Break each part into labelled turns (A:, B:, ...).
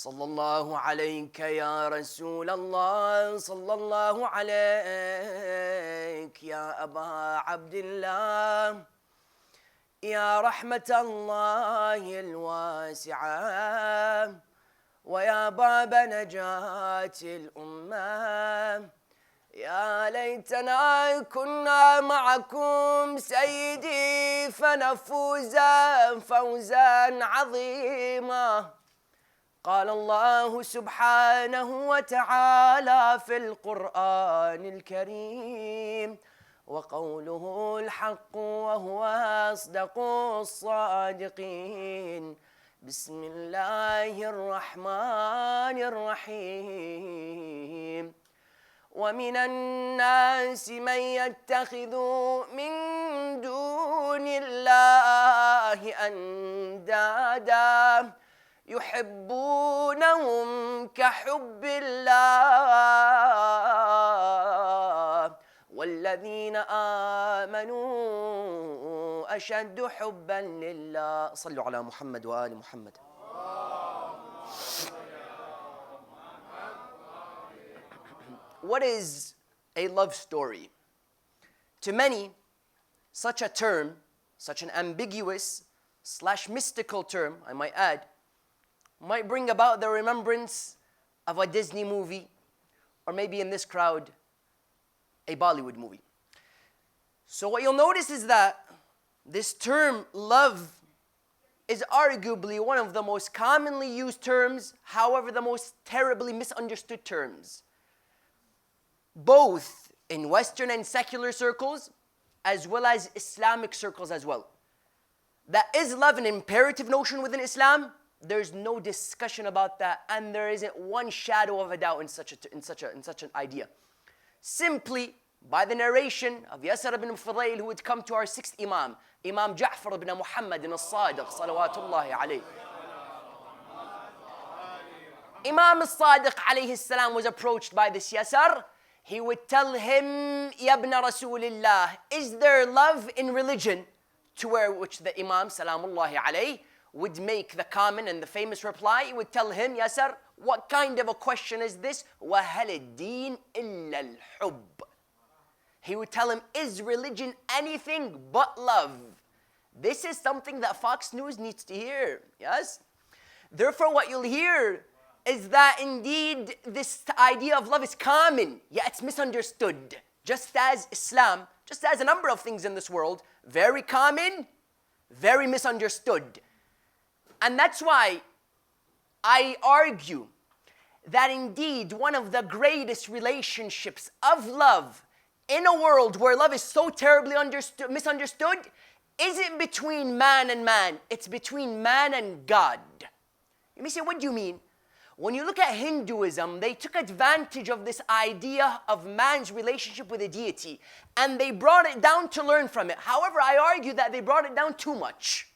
A: صلى الله عليك يا رسول الله صلى الله عليك يا أبا عبد الله يا رحمة الله الواسعة ويا باب نجاة الأمة يا ليتنا كنا معكم سيدي فنفوز فوزا عظيما. قال الله سبحانه وتعالى في القرآن الكريم وقوله الحق وهو أصدق الصادقين. بسم الله الرحمن الرحيم. ومن الناس من يتخذ من دون الله أندادا يحبونهم كحب الله والذين آمنوا أشد حبا لله. صلوا على محمد وآل محمد. What is a love story? To many, such a term, such an ambiguous / mystical term, I might add, might bring about the remembrance of a Disney movie, or maybe in this crowd, a Bollywood movie. So what you'll notice is that this term, love, is arguably one of the most commonly used terms, however, the most terribly misunderstood terms, both in Western and secular circles, as well as Islamic circles as well. That is love an imperative notion within Islam? There's no discussion about that, and there isn't one shadow of a doubt in such an idea. Simply by the narration of Yasir ibn Fudayl, who would come to our sixth Imam, Imam Ja'far ibn Muhammad al-Sadiq, salawatullahi alayhi. Imam al-Sadiq alayhi salam was approached by this Yasir. He would tell him, Ya ibn Rasulillah, is there love in religion? To which the Imam, salamullahi alayhi, would make the common and the famous reply. He would tell him, Yasir, what kind of a question is this? وَهَلِ الدِّينِ إِلَّا الْحُبِّ. He would tell him, is religion anything but love? This is something that Fox News needs to hear, yes? Therefore, what you'll hear is that indeed this idea of love is common, yet it's misunderstood. Just as Islam, just as a number of things in this world, very common, very misunderstood. And that's why I argue that indeed one of the greatest relationships of love in a world where love is so terribly misunderstood isn't between man and man, it's between man and God. You may say, what do you mean? When you look at Hinduism, they took advantage of this idea of man's relationship with a deity, and they brought it down to learn from it. However, I argue that they brought it down too much.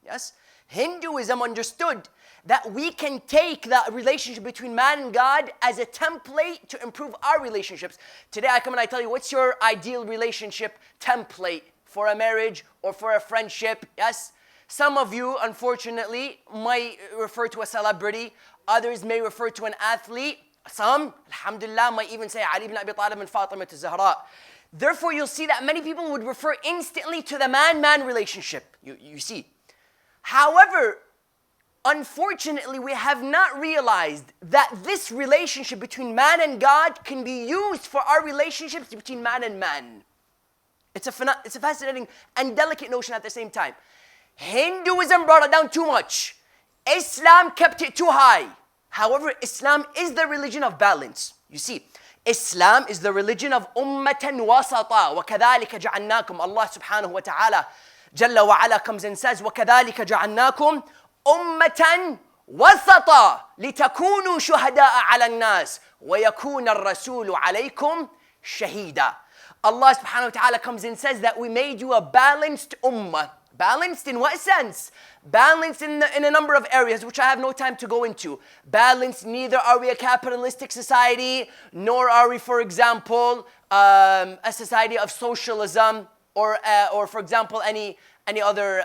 A: Yes? Hinduism understood that we can take the relationship between man and God as a template to improve our relationships. Today I come and I tell you, what's your ideal relationship template for a marriage or for a friendship? Yes? Some of you, unfortunately, might refer to a celebrity. Others may refer to an athlete. Some, alhamdulillah, might even say Ali ibn Abi Talib and Fatima al-Zahra. Therefore, you'll see that many people would refer instantly to the man-man relationship. You see. However, unfortunately, we have not realized that this relationship between man and God can be used for our relationships between man and man. It's a fascinating and delicate notion at the same time. Hinduism brought it down too much. Islam kept it too high. However, Islam is the religion of balance. You see, Islam is the religion of ummatan wasata. وَكَذَلِكَ جَعَلْنَاكُمْ. Allah subhanahu wa ta'ala, Jalla wa ala, comes and says, وَكَذَلِكَ جَعَلْنَاكُمْ أُمَّةً وَسَطًا لِتَكُونُوا شُهَدَاءَ عَلَى النَّاسِ وَيَكُونَ الرَّسُولُ عَلَيْكُمْ شَهِيدًا. Allah subhanahu wa ta'ala comes and says that we made you a balanced ummah. Balanced in what sense? Balanced in a number of areas, which I have no time to go into. Balanced, neither are we a capitalistic society, nor are we, for example, a society of socialism, or for example, any other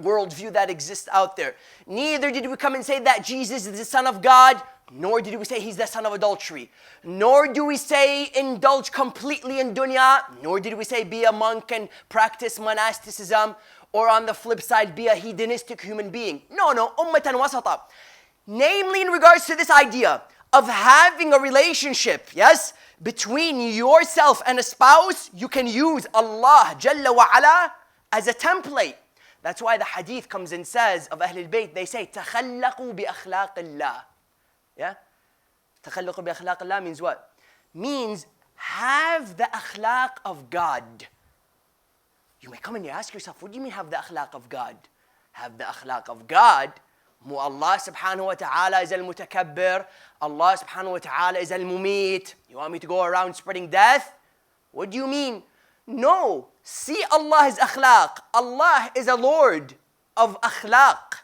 A: worldview that exists out there. Neither did we come and say that Jesus is the Son of God, nor did we say he's the son of adultery. Nor do we say indulge completely in dunya, nor did we say be a monk and practice monasticism, or on the flip side, be a hedonistic human being. No, ummatan wasata. Namely, in regards to this idea of having a relationship, yes, between yourself and a spouse, you can use Allah Jalla wa Ala as a template. That's why the hadith comes and says of Ahlul Bayt, they say, تَخَلَّقُوا بِأَخْلَاقِ اللَّهِ. Yeah? تَخَلَّقُوا بِأَخْلَاقِ اللَّهِ means what? Means have the akhlaq of God. You may come and you ask yourself, what do you mean have the akhlaq of God? Have the akhlaq of God. Allah subhanahu wa ta'ala is al-mutakabbir. Allah subhanahu wa ta'ala is al-mumeet. You want me to go around spreading death? What do you mean? No. See Allah's akhlaq. Allah is a Lord of akhlaq.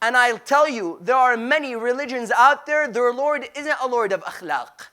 A: And I'll tell you, there are many religions out there, their Lord isn't a Lord of akhlaq.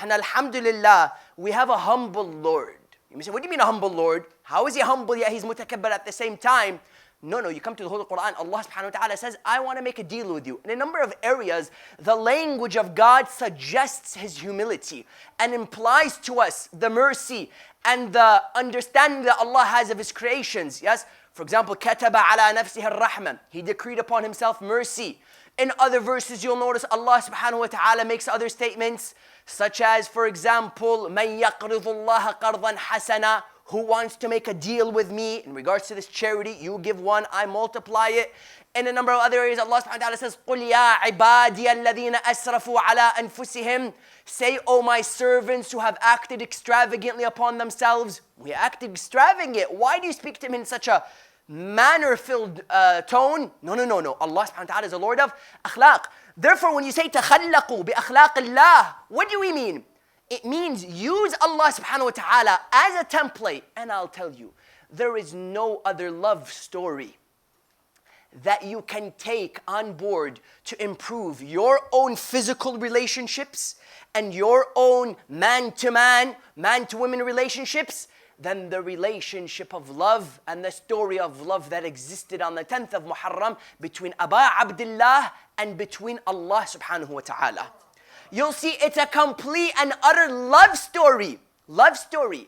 A: And alhamdulillah, we have a humble Lord. You may say, what do you mean a humble Lord? How is he humble yet he's mutakabbir at the same time? No, you come to the Holy Quran, Allah subhanahu wa ta'ala says, I want to make a deal with you. In a number of areas, the language of God suggests his humility and implies to us the mercy and the understanding that Allah has of his creations. Yes? For example, كَتَبَ عَلَى نَفْسِهِ الرَّحْمَةِ. He decreed upon himself mercy. In other verses, you'll notice Allah subhanahu wa ta'ala makes other statements, such as, for example, مَنْ يَقْرِضُ اللَّهَ قَرْضًا حَسَنًا. Who wants to make a deal with me in regards to this charity? You give one, I multiply it. In a number of other areas, Allah subhanahu wa ta'ala says, قُلْ يَا عِبَادِيَ الَّذِينَ أَسْرَفُوا عَلَىٰ أَنفُسِهِمْ. Say, O my servants who have acted extravagantly upon themselves. We acted extravagant. Why do you speak to him in such a manner-filled tone? No. Allah subhanahu wa ta'ala is a Lord of akhlaq. Therefore, when you say تَخَلَّقُوا بِأَخْلَاقِ اللَّهِ, what do we mean? It means use Allah subhanahu wa ta'ala as a template. And I'll tell you, there is no other love story that you can take on board to improve your own physical relationships and your own man-to-man, man-to-women relationships than the relationship of love and the story of love that existed on the 10th of Muharram between Aba Abdullah and between Allah subhanahu wa ta'ala. You'll see it's a complete and utter love story. Love story,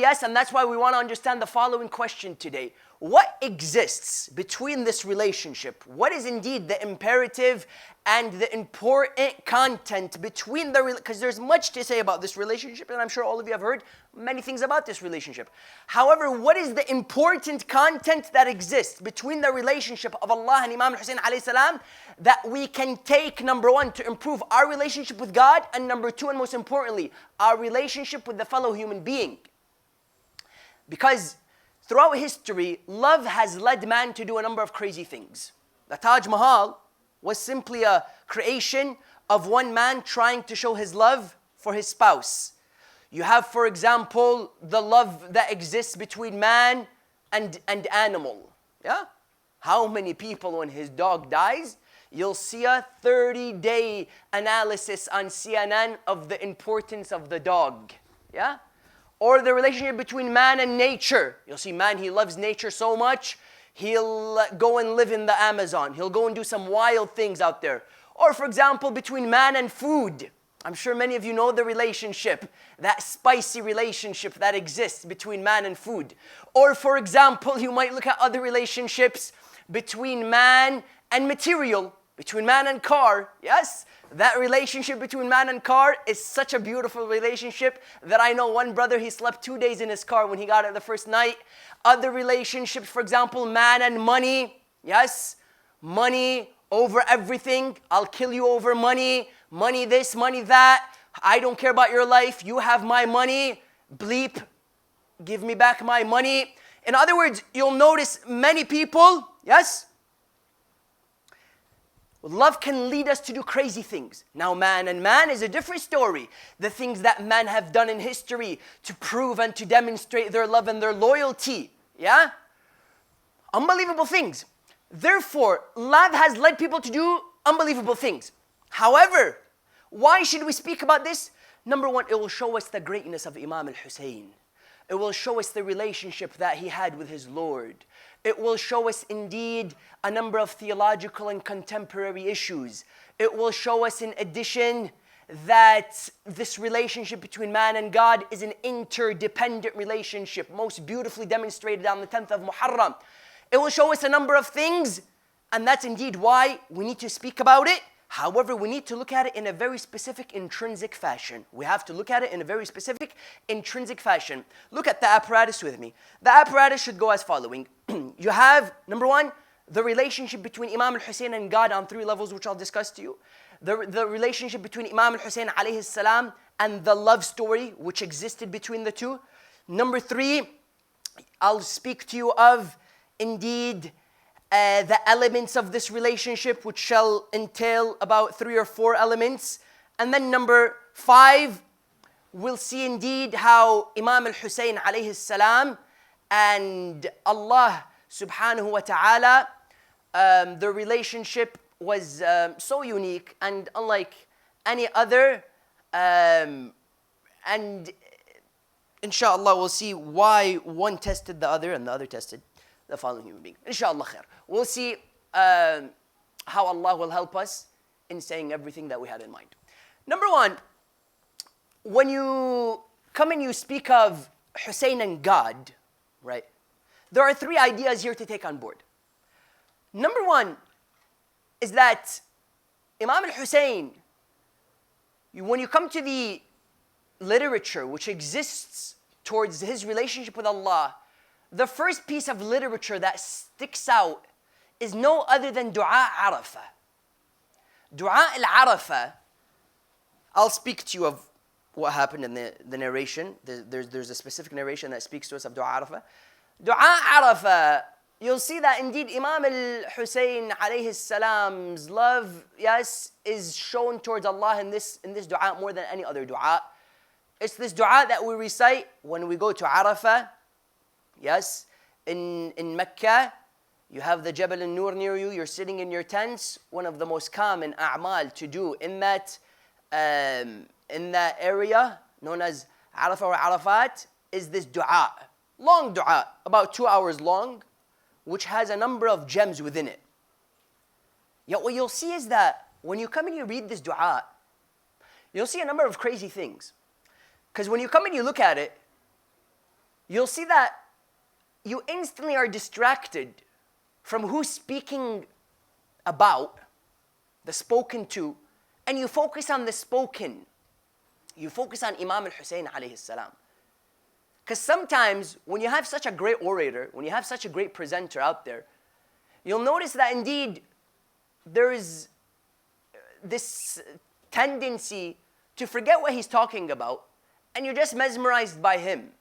A: yes, and that's why we want to understand the following question today. What exists between this relationship? What is indeed the imperative and the important content between because there's much to say about this relationship, and I'm sure all of you have heard many things about this relationship. However, what is the important content that exists between the relationship of Allah and Imam Husain alayhi salam that we can take, number one, to improve our relationship with God, and number two, and most importantly, our relationship with the fellow human being? Because throughout history, love has led man to do a number of crazy things. The Taj Mahal was simply a creation of one man trying to show his love for his spouse. You have, for example, the love that exists between man and animal. Yeah? How many people, when his dog dies, you'll see a 30-day analysis on CNN of the importance of the dog. Yeah? Or the relationship between man and nature. You'll see man, he loves nature so much, he'll go and live in the Amazon. He'll go and do some wild things out there. Or for example, between man and food. I'm sure many of you know the relationship, that spicy relationship that exists between man and food. Or for example, you might look at other relationships between man and material, between man and car. Yes? That relationship between man and car is such a beautiful relationship that I know one brother, he slept 2 days in his car when he got it the first night. Other relationships, for example, man and money. Yes, money over everything. I'll kill you over money. Money this, money that. I don't care about your life. You have my money. Bleep. Give me back my money. In other words, you'll notice many people, yes, love can lead us to do crazy things. Now, man and man is a different story. The things that men have done in history to prove and to demonstrate their love and their loyalty. Yeah? Unbelievable things. Therefore, love has led people to do unbelievable things. However, why should we speak about this? Number one, it will show us the greatness of Imam al-Husain. It will show us the relationship that he had with his Lord. It will show us indeed a number of theological and contemporary issues. It will show us in addition that this relationship between man and God is an interdependent relationship, most beautifully demonstrated on the 10th of Muharram. It will show us a number of things, and that's indeed why we need to speak about it. However, we need to look at it in a very specific intrinsic fashion. We have to look at it in a very specific intrinsic fashion. Look at the apparatus with me. The apparatus should go as following. You have, number one, the relationship between Imam al-Husain and God on 3 levels, which I'll discuss to you. The relationship between Imam al-Husain alayhi salam and the love story which existed between the two. Number 3, I'll speak to you of indeed the elements of this relationship, which shall entail about 3 or 4 elements. And then number 5, we'll see indeed how Imam al-Husain alayhi salam and Allah subhanahu wa ta'ala, the relationship was so unique and unlike any other. And inshallah we'll see why one tested the other and the other tested the following human being. Inshallah khair. We'll see how Allah will help us in saying everything that we had in mind. Number 1, when you come and you speak of Husain and God, right? There are 3 ideas here to take on board. Number 1 is that Imam al-Husain, when you come to the literature which exists towards his relationship with Allah, the first piece of literature that sticks out is no other than Dua Arafah. Dua al-Arafah, I'll speak to you of what happened in the narration. There's a specific narration that speaks to us of Dua Arafah. Dua Arafah, you'll see that indeed Imam al-Husain alayhi salam's love, yes, is shown towards Allah in this dua more than any other dua. It's this dua that we recite when we go to Arafah. Yes, in Mecca, you have the Jabal al-Nur near you. You're sitting in your tents. One of the most common a'mal to do in that area known as Arafah or Arafat is this dua. Long dua, about 2 hours long, which has a number of gems within it. Yet what you'll see is that when you come and you read this dua, you'll see a number of crazy things. Because when you come and you look at it, you'll see that you instantly are distracted from who's speaking about, the spoken to, and you focus on the spoken. You focus on Imam al-Husain alayhi salam. Because sometimes when you have such a great orator, when you have such a great presenter out there, you'll notice that indeed there is this tendency to forget what he's talking about, and you're just mesmerized by him.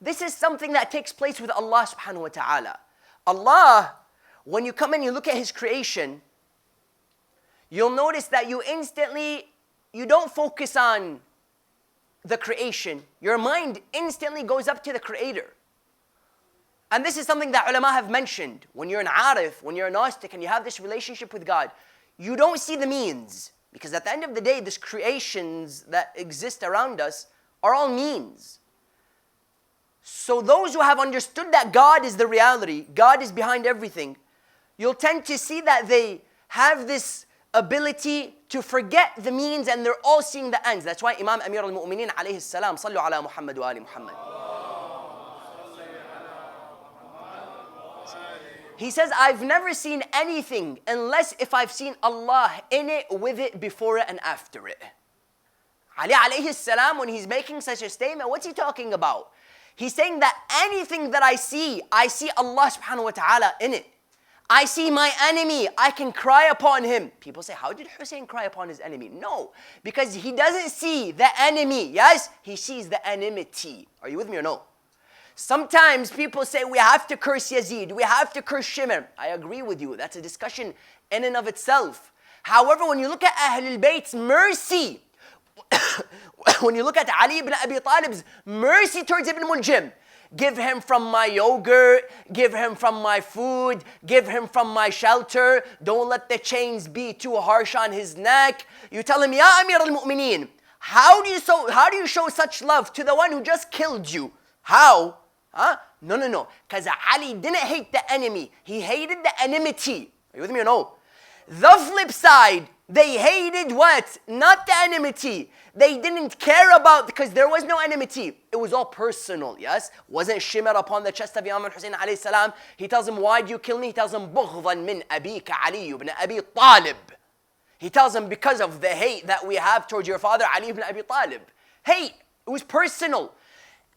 A: This is something that takes place with Allah subhanahu wa ta'ala. Allah, when you come and you look at his creation, you'll notice that you don't focus on the creation. Your mind instantly goes up to the creator. And this is something that ulama have mentioned. When you're an arif, when you're a gnostic and you have this relationship with God, you don't see the means. Because at the end of the day, these creations that exist around us are all means. So those who have understood that God is the reality, God is behind everything, you'll tend to see that they have this ability to forget the means and they're all seeing the ends. That's why Imam Amir al-Mu'mineen alayhi salam, sallu ala Muhammad wa ali Muhammad. He says, I've never seen anything unless if I've seen Allah in it, with it, before it and after it. Ali alayhi salam, when he's making such a statement, what's he talking about? He's saying that anything that I see Allah subhanahu wa ta'ala in it. I see my enemy, I can cry upon him. People say, how did Husain cry upon his enemy? No, because he doesn't see the enemy, yes? He sees the enmity. Are you with me or no? Sometimes people say, we have to curse Yazid, we have to curse Shimr. I agree with you, that's a discussion in and of itself. However, when you look at Ahlul Bayt's mercy, when you look at Ali ibn Abi Talib's mercy towards Ibn Muljim, give him from my yogurt, give him from my food, give him from my shelter, don't let the chains be too harsh on his neck. You tell him, Ya Amir al-Mu'mineen, how do you show such love to the one who just killed you? How? Huh? No. Because Ali didn't hate the enemy. He hated the enmity. Are you with me or no? The flip side, they hated what? Not the enmity. They didn't care about, because there was no enmity. It was all personal, yes? Wasn't shimmer upon the chest of Imam al-Husayn alayhi salam. He tells him, why do you kill me? He tells him, بُغْضًا مِنْ أَبِيكَ عَلِيُّ ibn Abi Talib. He tells him, because of the hate that we have towards your father, Ali ibn Abi Talib. Hate. It was personal.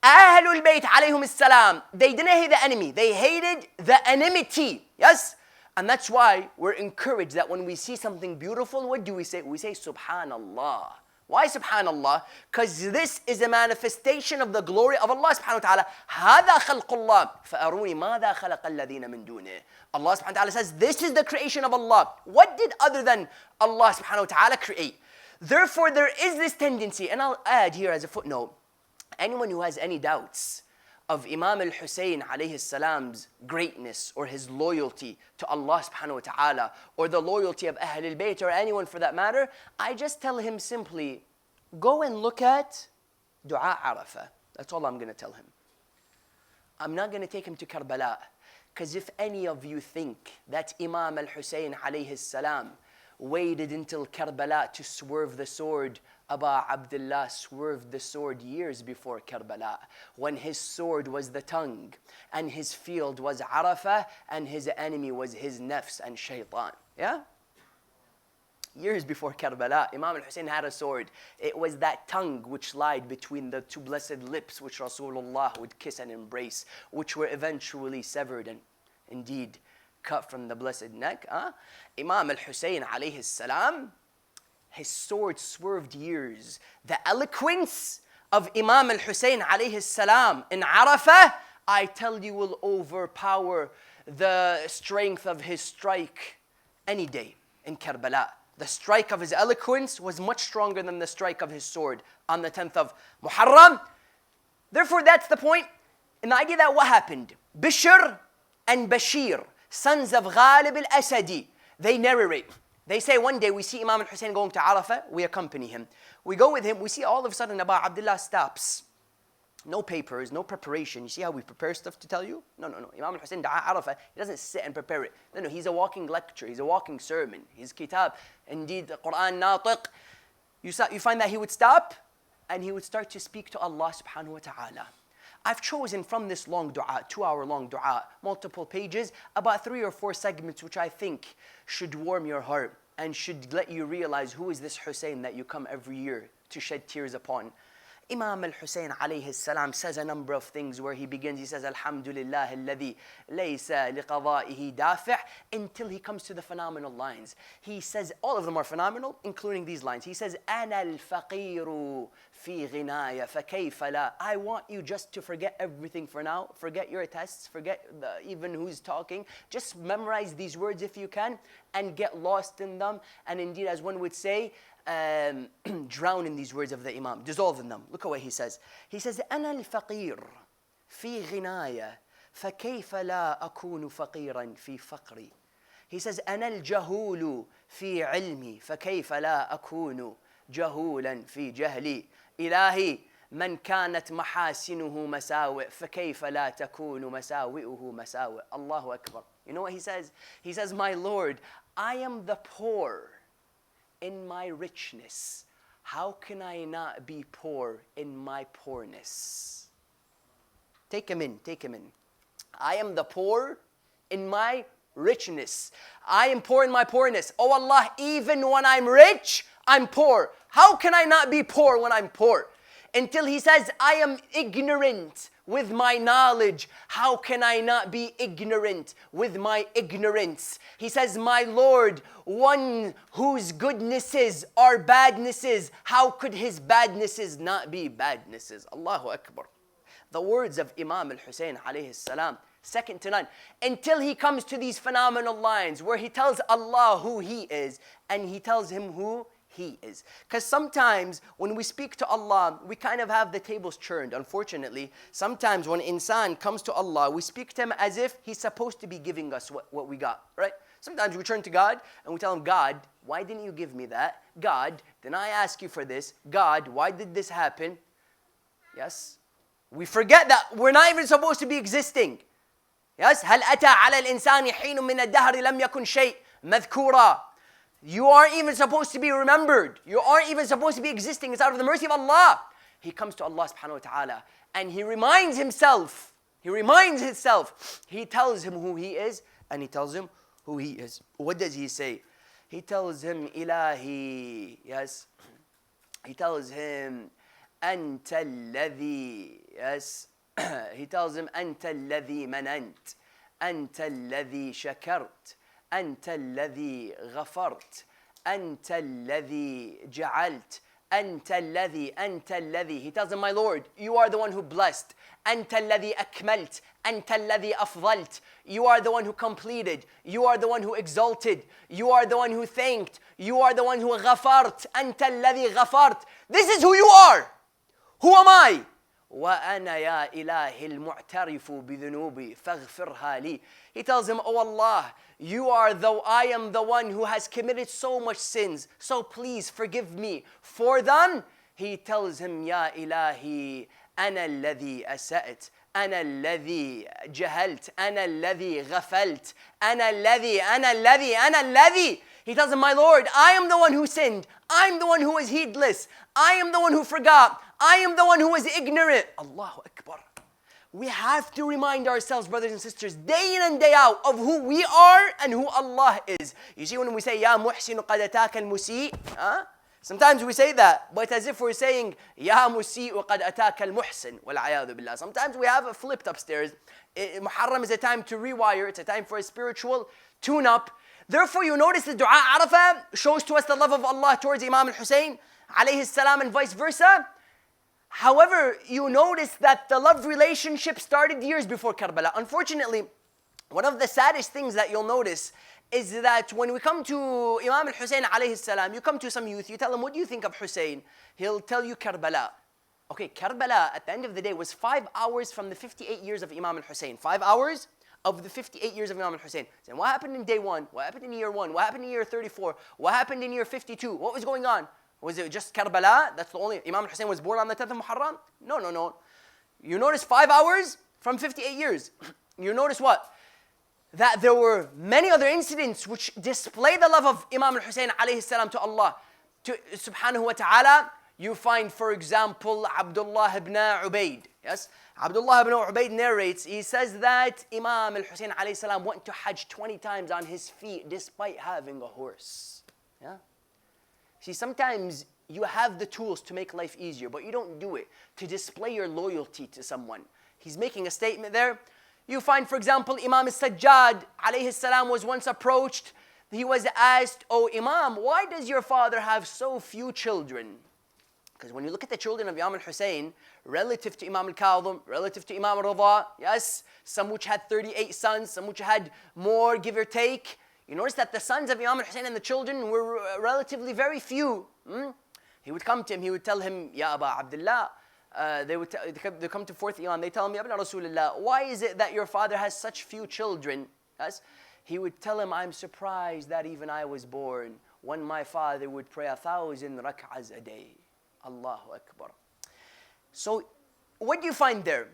A: Ahlul Bayt alayhum salam, they didn't hate the enemy. They hated the enmity. Yes? And that's why we're encouraged that when we see something beautiful, what do we say? We say, Subhanallah. Why Subhanallah? Because this is a manifestation of the glory of Allah subhanahu wa ta'ala. هَذَا خَلْقُ اللَّهِ فَأَرُونِي مَاذَا خَلَقَ الَّذِينَ مِن دُونِهِ. Allah subhanahu wa ta'ala says, this is the creation of Allah. What did other than Allah subhanahu wa ta'ala create? Therefore, there is this tendency, and I'll add here as a footnote, anyone who has any doubts of Imam al-Husayn alayhi salam's greatness or his loyalty to Allah subhanahu wa ta'ala or the loyalty of Ahlul Bayt or anyone for that matter, I just tell him simply, go and look at Dua Arafah. That's all I'm going to tell him. I'm not going to take him to Karbala, because if any of you think that Imam al-Husayn alayhi salam waited until Karbala to swerve the sword, Aba Abdullah swerved the sword years before Karbala, when his sword was the tongue, and his field was Arafah, and his enemy was his nafs and shaitan. Yeah? Years before Karbala, Imam al-Husayn had a sword. It was that tongue which lied between the two blessed lips which Rasulullah would kiss and embrace, which were eventually severed and indeed cut from the blessed neck. Imam al-Husayn alayhi salam, his sword swerved years. The eloquence of Imam al-Husayn alayhi salam in Arafah, I tell you, will overpower the strength of his strike any day in Karbala. The strike of his eloquence was much stronger than the strike of his sword on the 10th of Muharram. Therefore, that's the point. And the idea that what happened? Bishr and Bashir, sons of Ghalib al-Asadi, they narrate. They say one day we see Imam al-Husayn going to Arafah, we accompany him. We go with him, we see all of a sudden Aba Abdullah stops. No papers, no preparation. You see how we prepare stuff to tell you? No. Imam al-Husayn Da'a Arafah, he doesn't sit and prepare it. No, he's a walking lecture, he's a walking sermon. His kitab, indeed, the Quran natiq. You find that he would stop and he would start to speak to Allah subhanahu wa ta'ala. I've chosen from this long dua, 2-hour long dua, multiple pages, about 3 or 4 segments which I think should warm your heart and should let you realize who is this Husayn that you come every year to shed tears upon. Imam al-Husayn alayhi salam says a number of things where he begins, he says, Alhamdulillah alladhi laysa liqada'ihi dafi', until he comes to the phenomenal lines. He says, all of them are phenomenal, including these lines. He says, Ana al-faqiru fi ghinaya fa kayfa la. I want you just to forget everything for now. Forget your tests, forget even who's talking. Just memorize these words if you can and get lost in them. And indeed, as one would say, drown in these words of the Imam, dissolve in them. Look at what he says. He says, أنا الفقير في غناية فكيف لا أكون فقيرا في فقري. He says, أنا الجهول في علمي فكيف لا أكون جهولا في جهلي. إلهي من كانت محاسنه مساوئ فكيف لا تكون مساوئه مساوئ. Allahu Akbar. You know what he says? He says, my Lord, I am the poor in my richness. How can I not be poor in my poorness? Take him in. I am the poor in my richness. I am poor in my poorness. Oh Allah, even when I'm rich, I'm poor. How can I not be poor when I'm poor? Until he says, I am ignorant with my knowledge. How can I not be ignorant with my ignorance? He says, my Lord, one whose goodnesses are badnesses, how could his badnesses not be badnesses? Allahu Akbar. The words of Imam al-Husayn alayhi salam, second to none. Until he comes to these phenomenal lines where he tells Allah who he is and he tells him who he is. Because sometimes when we speak to Allah, we kind of have the tables churned. Unfortunately, sometimes when insan comes to Allah, we speak to him as if he's supposed to be giving us what we got, right? Sometimes we turn to God and we tell him, God, why didn't you give me that? God, didn't I ask you for this? God, why did this happen? Yes? We forget that we're not even supposed to be existing. Yes? هل أتى على الإنسان حين من الدهر لم يكن شيء مذكورا. You aren't even supposed to be remembered. You aren't even supposed to be existing. It's out of the mercy of Allah. He comes to Allah subhanahu wa ta'ala and he reminds himself. He tells him who he is and he tells him who he is. What does he say? He tells him Ilahi. Yes. He tells him Anta alladhi. Yes. He tells him Anta alladhi manant. Anta alladhi shakart. أنت الذي غفرت أنت الذي جعلت أنت الذي. He tells him, my Lord, you are the one who blessed. أنت الذي أكملت أنت الذي أفضلت. You are the one who completed. You are the one who exalted. You are the one who thanked. You are the one who غفرت أنت الذي غفرت. This is who you are. Who am I? وأنا يا إلهي المعترف بذنوبي فاغفرها لي. He tells him, oh Allah, I am the one who has committed so much sins, so please forgive me for them. He tells him, يا إلهي أنا الذي أسأت أنا الذي جهلت أنا الذي غفلت أنا الذي. He tells him, my Lord, I am the one who sinned. I'm the one who was heedless. I am the one who forgot. I am the one who was ignorant. Allahu Akbar. We have to remind ourselves, brothers and sisters, day in and day out of who we are and who Allah is. You see, when we say, Ya muhsinu qad ataka al-musi', sometimes we say that, but as if we're saying, Ya musi'u qad ataka al-muhsin, wal-'ayadu billah. Sometimes we have it flipped upstairs. Muharram is a time to rewire. It's a time for a spiritual tune-up. Therefore, you notice the dua Arafah shows to us the love of Allah towards Imam al-Husain, alayhi salam, and vice versa. However, you notice that the love relationship started years before Karbala. Unfortunately, one of the saddest things that you'll notice is that when we come to Imam al-Husain alayhi salam, you come to some youth, you tell them, what do you think of Husain? He'll tell you Karbala. Okay, Karbala at the end of the day was 5 hours from the 58 years of Imam al-Husain. 5 hours of the 58 years of Imam al-Husain. So what happened in day 1? What happened in year 1? What happened in year 34? What happened in year 52? What was going on? Was it just Karbala? That's the only... Imam al-Husain was born on the 10th of Muharram? No. You notice 5 hours from 58 years. You notice what? That there were many other incidents which display the love of Imam al-Husain alayhi salam to Allah, to subhanahu wa ta'ala. You find, for example, Abdullah ibn Ubaid. Yes? Abdullah ibn Ubaid narrates, he says that Imam al-Husain alayhi salam went to Hajj 20 times on his feet despite having a horse. Yeah? See, sometimes you have the tools to make life easier, but you don't do it to display your loyalty to someone. He's making a statement there. You find, for example, Imam al-Sajjad alayhi salam was once approached. He was asked, oh Imam, why does your father have so few children? Because when you look at the children of Imam al-Husain, relative to Imam al-Kadhim, relative to Imam al-Rida, yes, some which had 38 sons, some which had more, give or take. You notice that the sons of Imam al-Husain and the children were relatively very few. He would come to him, he would tell him, Ya Aba Abdullah, they come to fourth Imam, they tell him, Ya Ibn Rasulullah, why is it that your father has such few children? Yes? He would tell him, I'm surprised that even I was born when my father would pray 1,000 rak'ahs a day. Allahu Akbar. So, what do you find there?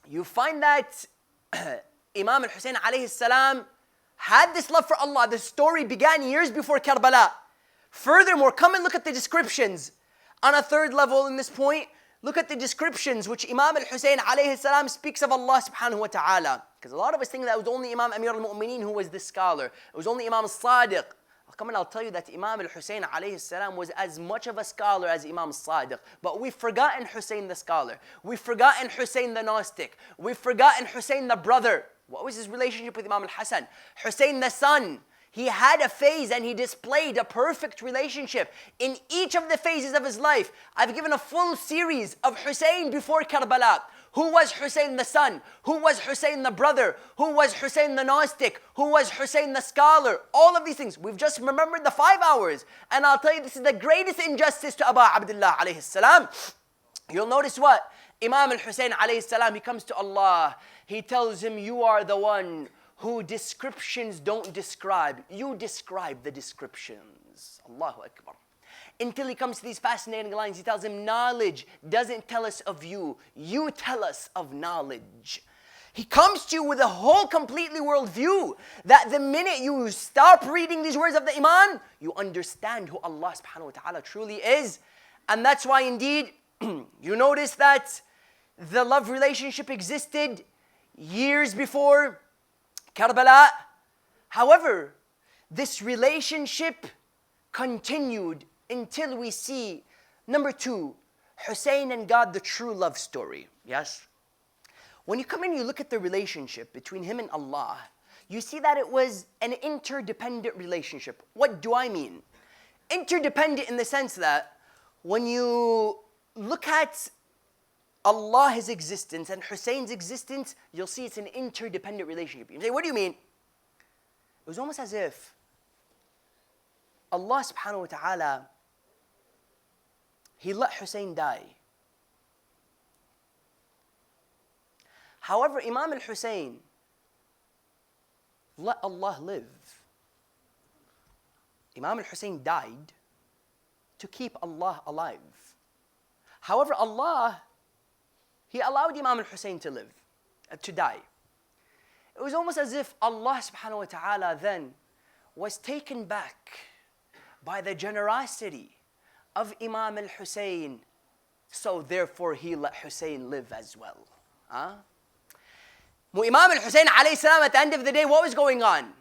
A: You find that Imam al-Husain alayhi salam had this love for Allah. The story began years before Karbala. Furthermore, come and look at the descriptions. On a third level in this point, look at the descriptions which Imam al-Husain alayhi salam speaks of Allah subhanahu wa ta'ala. Because a lot of us think that it was only Imam Amir al-Mu'mineen who was the scholar. It was only Imam al-Sadiq. I'll tell you that Imam al-Husain alayhi salam was as much of a scholar as Imam al-Sadiq. But we've forgotten Husain the scholar. We've forgotten Husain the Gnostic. We've forgotten Husain the brother. What was his relationship with Imam al-Hasan? Husain the son. He had a phase and he displayed a perfect relationship in each of the phases of his life. I've given a full series of Husain before Karbala. Who was Husain the son? Who was Husain the brother? Who was Husain the Gnostic? Who was Husain the scholar? All of these things. We've just remembered the 5 hours. And I'll tell you, this is the greatest injustice to Aba Abdullah alayhi salam. You'll notice what? Imam al-Husain alayhi salam, he comes to Allah. He tells him, you are the one who descriptions don't describe. You describe the descriptions. Allahu Akbar. until he comes to these fascinating lines. He tells him, knowledge doesn't tell us of you. You tell us of knowledge. He comes to you with a whole completely worldview that the minute you stop reading these words of the Imam, you understand who Allah subhanahu wa ta'ala truly is. And that's why indeed, you notice that the love relationship existed years before Karbala. However, this relationship continued until we see, number 2, Husain and God, the true love story. Yes? When you come in, you look at the relationship between him and Allah, you see that it was an interdependent relationship. What do I mean? Interdependent in the sense that when you look at Allah, His existence, and Husain's existence, you'll see it's an interdependent relationship. You say, what do you mean? It was almost as if Allah subhanahu wa ta'ala, He let Husain die. However, Imam al-Husayn let Allah live. Imam al-Husayn died to keep Allah alive. However, Allah, He allowed Imam al-Husayn to live, to die. It was almost as if Allah subhanahu wa ta'ala then was taken back by the generosity of Imam al-Husayn, so therefore He let Husayn live as well. Imam al-Husayn alayhi salam, at the end of the day, what was going on?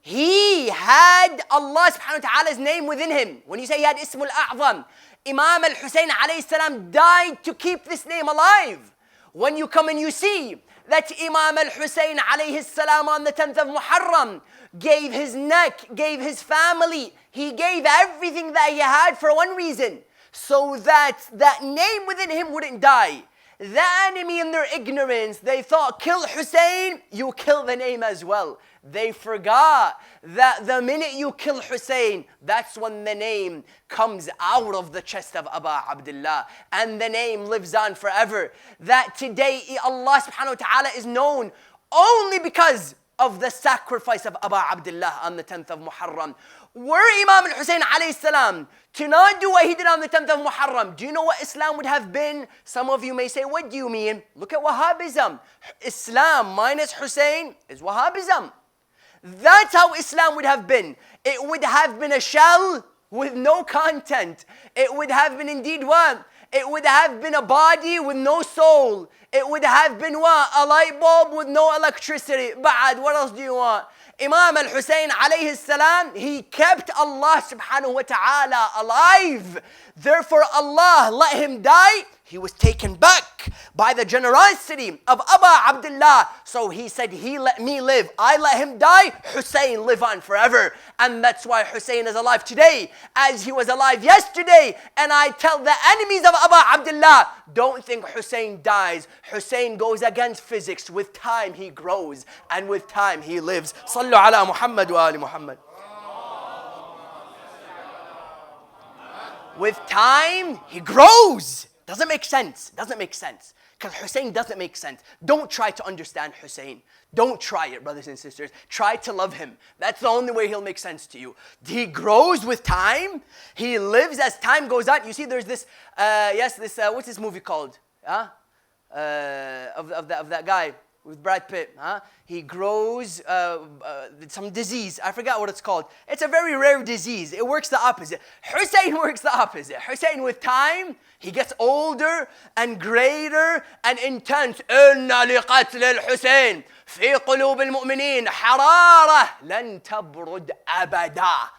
A: He had Allah subhanahu wa ta'ala's name within him. When you say he had Ismul A'zam, Imam al-Husayn alayhi salam died to keep this name alive. When you come and you see that Imam al-Husayn alayhi salam on the 10th of Muharram gave his neck, gave his family, he gave everything that he had for one reason, so that that name within him wouldn't die. The enemy in their ignorance, they thought, kill Husayn, you kill the name as well. They forgot that the minute you kill Husayn, that's when the name comes out of the chest of Aba Abdullah, and the name lives on forever. That today Allah subhanahu wa ta'ala is known only because of the sacrifice of Aba Abdullah on the 10th of Muharram. Were Imam al-Husayn alayhi salam to not do what he did on the 10th of Muharram, do you know what Islam would have been? Some of you may say, what do you mean? Look at Wahhabism. Islam minus Husayn is Wahhabism. That's how Islam would have been. It would have been a shell with no content. It would have been indeed what? It would have been a body with no soul. It would have been what? A light bulb with no electricity. Ba'ad, what else do you want? Imam al-Husayn alayhi salam, he kept Allah subhanahu wa ta'ala alive. Therefore Allah let him die. He was taken back by the generosity of Aba Abdullah. So he said, He let me live. I let him die. Husayn live on forever. And that's why Husayn is alive today, as he was alive yesterday. And I tell the enemies of Aba Abdullah, don't think Husayn dies. Husayn goes against physics. With time he grows, and with time he lives. Sallu ala Muhammad wa ali Muhammad. With time he grows. Doesn't make sense. Doesn't make sense. Because Husayn doesn't make sense. Don't try to understand Husayn. Don't try it, brothers and sisters. Try to love him. That's the only way he'll make sense to you. He grows with time. He lives as time goes on. You see, there's this, what's this movie called? Of that guy with Brad Pitt. He grows some disease. I forgot what it's called. It's a very rare disease. It works the opposite. Husayn works the opposite. Husayn with time, he gets older and greater and intense. إِنَّ لِقَتْلِ الْحُسَيْنِ فِي قُلُوبِ الْمُؤْمِنِينَ حَرَارَةً لَن تَبْرُدْ أَبَدًا.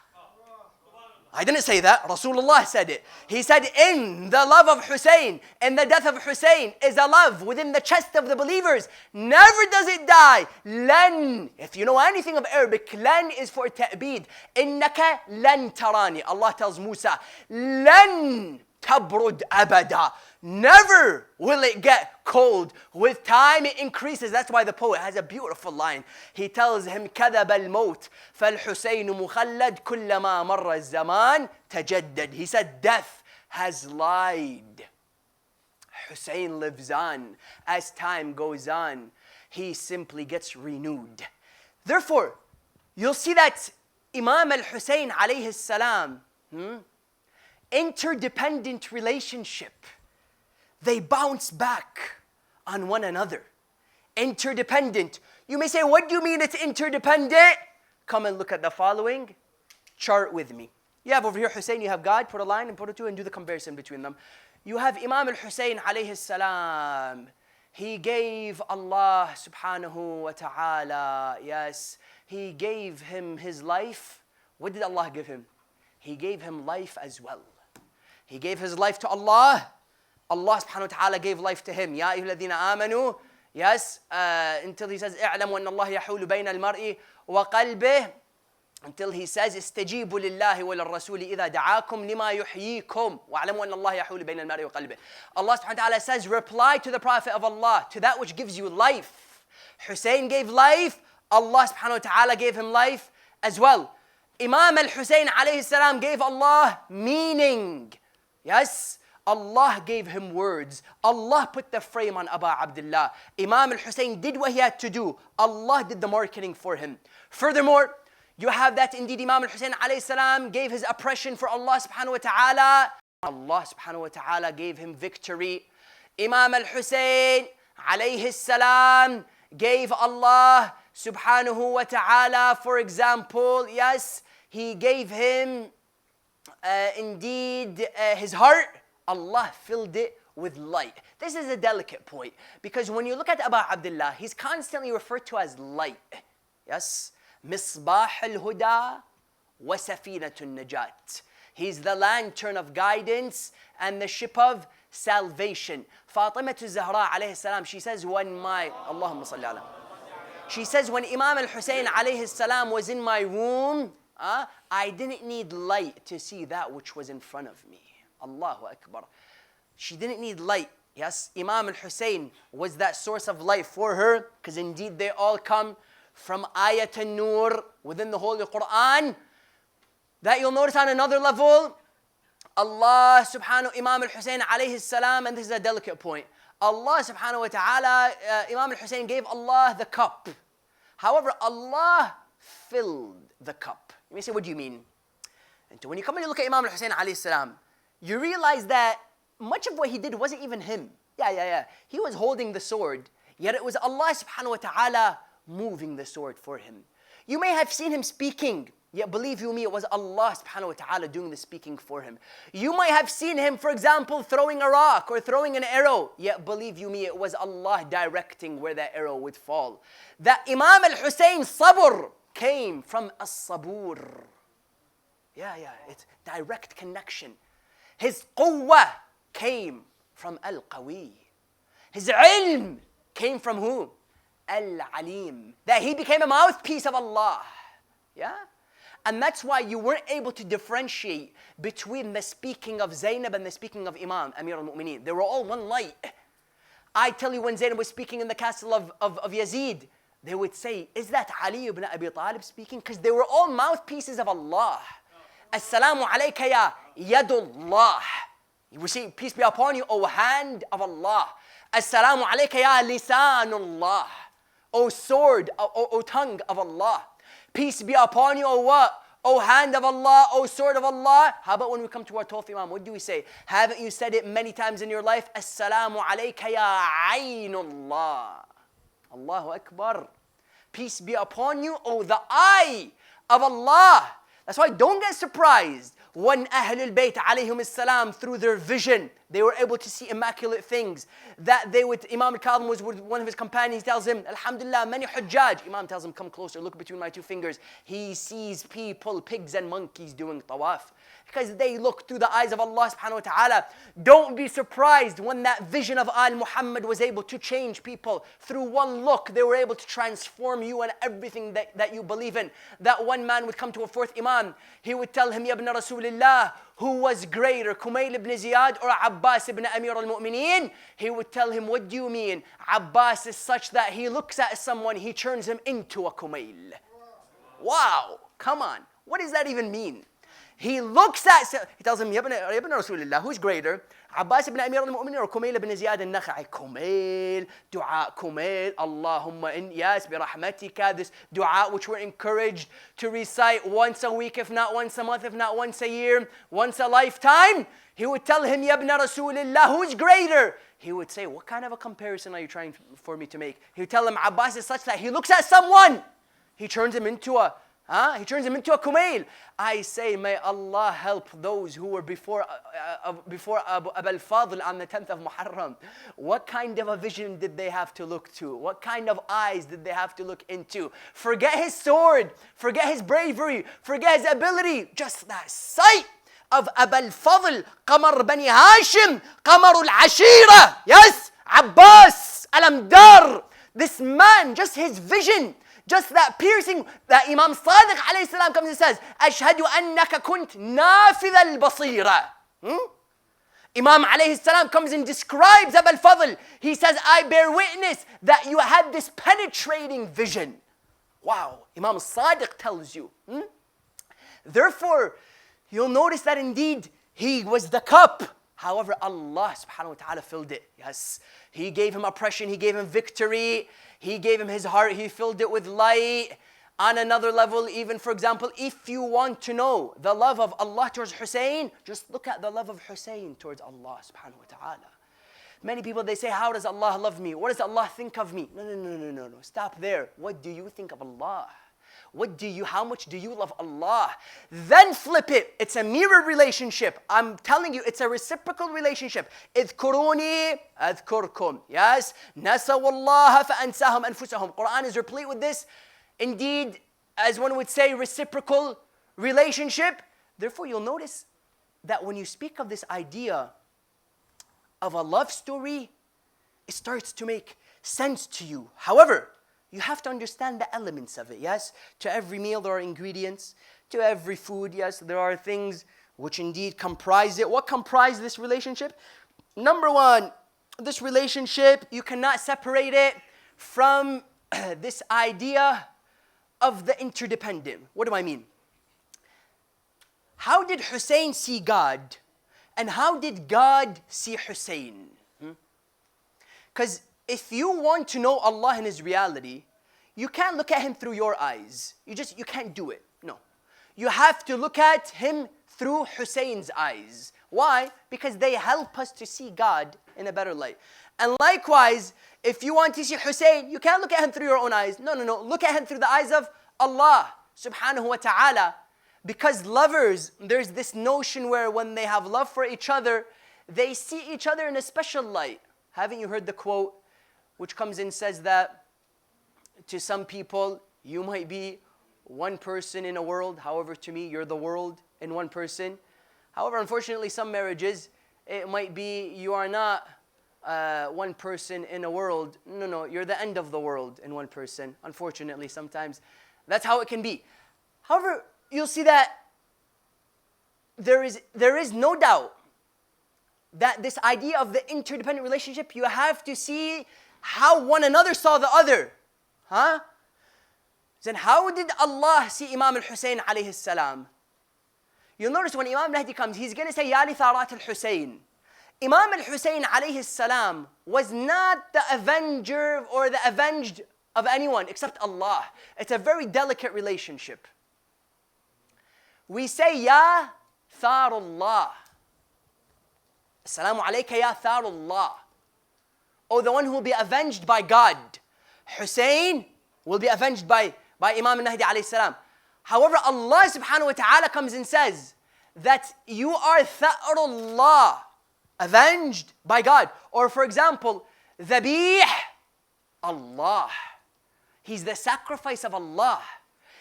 A: I didn't say that. Rasulullah said it. He said, in the love of Husayn, in the death of Husayn, is a love within the chest of the believers. Never does it die. Lan. If you know anything of Arabic, lan is for ta'bid. Innaka lan tarani. Allah tells Musa, lan tabrud abada. Never will it get cold. With time it increases. That's why the poet has a beautiful line. He tells him, كذب الموت فالحسين مخلد كلما مر الزمان تجدد. He said, death has lied. Husayn lives on. As time goes on, he simply gets renewed. Therefore, you'll see that Imam al-Husayn alayhi salam, interdependent relationship. They bounce back on one another. Interdependent. You may say, what do you mean it's interdependent? Come and look at the following chart with me. You have over here Husain, you have God, put a line and put a two and do the comparison between them. You have Imam al-Husain alayhi salam. He gave Allah subhanahu wa ta'ala, yes, he gave him his life. What did Allah give him? He gave him life as well. He gave his life to Allah. Allah subhanahu wa ta'ala gave life to him. Ya ayyuhalladhina amanu. Yes, until he says, اعلموا أن الله يحول بين المرء وقلبه. Until he says, استجيبوا لله وللرسول إذا دعاكم لما يحييكم واعلموا أن الله يحول بين المرء وقلبه. Allah subhanahu wa ta'ala says, reply to the Prophet of Allah, to that which gives you life. Husain gave life. Allah subhanahu wa ta'ala gave him life as well. Imam al-Husain alayhi salam gave Allah meaning. Yes, Allah gave him words. Allah put the frame on Aba Abdullah. Imam al-Husain did what he had to do. Allah did the marketing for him. Furthermore, you have that indeed Imam al-Husain alayhi salam gave his oppression for Allah subhanahu wa ta'ala. Allah subhanahu wa ta'ala gave him victory. Imam al-Husain alayhi salam gave Allah subhanahu wa ta'ala, for example, yes, he gave him indeed his heart. Allah filled it with light. This is a delicate point because when you look at Aba Abdullah, he's constantly referred to as light. Yes, Misbah al-Huda wa Safinatun Najat. He's the lantern of guidance and the ship of salvation. Fatima Zahra alayhi salam, she says, Allahumma salli ala. She says, when Imam al-Husain alayhi salam was in my womb, I didn't need light to see that which was in front of me. Allahu Akbar. She didn't need light. Yes, Imam al-Husain was that source of light for her, because indeed they all come from Ayat an-Nur within the Holy Quran. That you'll notice on another level, Allah subhanahu, Imam al-Husain alayhi salam, and this is a delicate point. Allah subhanahu wa ta'ala, Imam al-Husain gave Allah the cup. However, Allah filled the cup. You may say, what do you mean? And so when you come and look at Imam al-Husain alayhi salam, you realize that much of what he did wasn't even him. He was holding the sword, yet it was Allah subhanahu wa ta'ala moving the sword for him. You may have seen him speaking, yet believe you me, it was Allah subhanahu wa ta'ala doing the speaking for him. You might have seen him, for example, throwing a rock or throwing an arrow, yet believe you me, it was Allah directing where that arrow would fall. That Imam al-Husain sabr came from as-sabur. It's direct connection. His quwwah came from al-qawi. His ilm came from who? Al-alim. That he became a mouthpiece of Allah. And that's why you weren't able to differentiate between the speaking of Zainab and the speaking of Imam, Amir al-Mu'mineen. They were all one light. I tell you, when Zainab was speaking in the castle of Yazid, they would say, is that Ali ibn Abi Talib speaking? Because they were all mouthpieces of Allah. As-salamu alayka ya yadullah. We say, peace be upon you, O hand of Allah. As-salamu alayka ya lisanullah. O sword, O tongue of Allah. Peace be upon you, O what? O hand of Allah, O sword of Allah. How about when we come to our 12th Imam? What do we say? Haven't you said it many times in your life? As-salamu alayka ya aynullah. Allahu Akbar. Peace be upon you, O the eye of Allah. That's why don't get surprised when Ahlul Bayt alayhim as-salam, through their vision, they were able to see immaculate things. That they would, Imam al-Kadhim was with one of his companions, tells him, Alhamdulillah, many hujjaj. Imam tells him, come closer, look between my two fingers. He sees people, pigs and monkeys doing tawaf. Because they look through the eyes of Allah subhanahu wa ta'ala. Don't be surprised when that vision of Al-Muhammad was able to change people. Through one look, they were able to transform you and everything that you believe in. That one man would come to a fourth Imam. He would tell him, Ya ibn Rasulillah, who was greater, Kumayl ibn Ziyad or Abbas ibn Amir al-Mu'mineen? He would tell him, what do you mean? Abbas is such that he looks at someone, he turns him into a Kumayl. Wow, come on. What does that even mean? He looks at, he tells him, Ibn Rasulullah, who's greater? Abbas ibn Amir al-Mu'minin or Kumail ibn Ziyad al-Nakha'i? Kumail, dua, Kumail, Allahumma in, yes, bi rahmatika, this dua which we're encouraged to recite once a week, if not once a month, if not once a year, once a lifetime. He would tell him, Ya ibn Rasulullah, who's greater? He would say, what kind of a comparison are you trying for me to make? He would tell him, Abbas is such that he looks at someone, he turns him into a Kumail. I say, may Allah help those who were before Abu al-Fadl on the 10th of Muharram. What kind of a vision did they have to look to? What kind of eyes did they have to look into? Forget his sword, forget his bravery, forget his ability. Just that sight of Abu al-Fadl, Qamar Bani Hashim, Qamar al-Ashira. Yes, Abbas al-Najjar. This man, just his vision, just that piercing, that Imam Sadiq alayhi salam comes and says, Ashhadu annaka kunt nafidh al-basira. Imam alayhi salam comes and describes Abu al-Fadl. He says, I bear witness that you had this penetrating vision. Wow, Imam Sadiq tells you. Therefore, you'll notice that indeed he was the cup. However, Allah subhanahu wa ta'ala filled it. Yes, He gave him oppression, He gave him victory, He gave him his heart, He filled it with light. On another level, even for example, if you want to know the love of Allah towards Husain, just look at the love of Husain towards Allah subhanahu wa ta'ala. Many people, they say, how does Allah love me? What does Allah think of me? No. Stop there. What do you think of Allah? How much do you love Allah? Then flip it. It's a mirror relationship. I'm telling you, it's a reciprocal relationship. اذكروني أذكركم. Yes. نسوا الله فأنساهم أنفسهم. Quran is replete with this. Indeed, as one would say, reciprocal relationship. Therefore, you'll notice that when you speak of this idea of a love story, it starts to make sense to you. However, you have to understand the elements of it, yes? To every meal there are ingredients. To every food, yes, there are things which indeed comprise it. What comprise this relationship? Number one, this relationship, you cannot separate it from this idea of the interdependent. What do I mean? How did Husain see God? And how did God see Husain? Because if you want to know Allah in His reality, you can't look at Him through your eyes. You can't do it. No. You have to look at Him through Husain's eyes. Why? Because they help us to see God in a better light. And likewise, if you want to see Husain, you can't look at him through your own eyes. No. Look at him through the eyes of Allah subhanahu wa ta'ala. Because lovers, there's this notion where when they have love for each other, they see each other in a special light. Haven't you heard the quote which comes in says that to some people, you might be one person in a world. However, to me, you're the world in one person. However, unfortunately, some marriages, it might be you are not one person in a world. No, you're the end of the world in one person. Unfortunately, sometimes that's how it can be. However, you'll see that there is no doubt that this idea of the interdependent relationship, you have to see how one another saw the other. Then how did Allah see Imam al-Husain alayhi salam? You'll notice when Imam Mahdi comes, he's going to say, Ya li tharat al-Husain. Imam al-Husain alayhi salam was not the avenger or the avenged of anyone except Allah. It's a very delicate relationship. We say, Ya Tharullah. Assalamu alayka ya Tharullah. Oh, the one who will be avenged by God. Husain will be avenged by Imam al-Mahdi alayhi salam. However, Allah subhanahu wa ta'ala comes and says that you are Tharullah, avenged by God. Or for example, Dhabih, Allah. He's the sacrifice of Allah.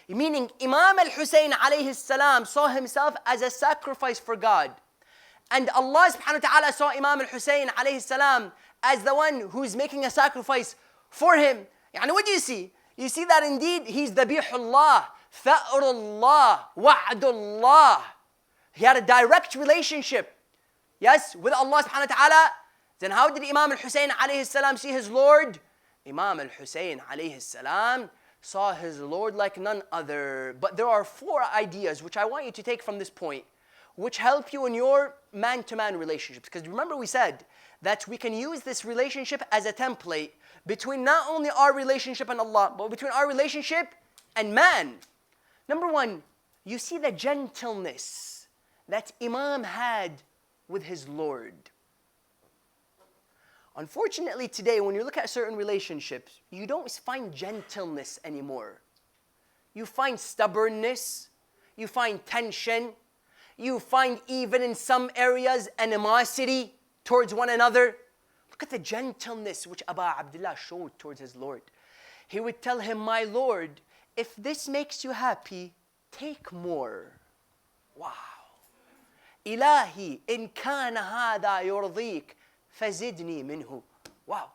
A: Meaning Imam al-Husain alayhi salam saw himself as a sacrifice for God. And Allah subhanahu wa ta'ala saw Imam al-Husain alayhi salam as the one who's making a sacrifice for him. Yani what do you see? You see that indeed he's Dhabihullah, Tha'rullah, Wa'dullah. He had a direct relationship, yes, with Allah subhanahu wa ta'ala. Then how did Imam al-Husain alayhi salam see his Lord? Imam al-Husain alayhi salam saw his Lord like none other. But there are 4 ideas which I want you to take from this point, which help you in your man-to-man relationships. Because remember we said that we can use this relationship as a template between not only our relationship and Allah, but between our relationship and man. Number 1, you see the gentleness that Imam had with his Lord. Unfortunately today, when you look at certain relationships, you don't find gentleness anymore. You find stubbornness, you find tension, you find even in some areas animosity towards one another. Look at the gentleness which Abu Abdullah showed towards his Lord. He would tell him, my Lord, if this makes you happy, take more. Wow. Ilahi, in kana hada yurdik, fazidni minhu. Wow.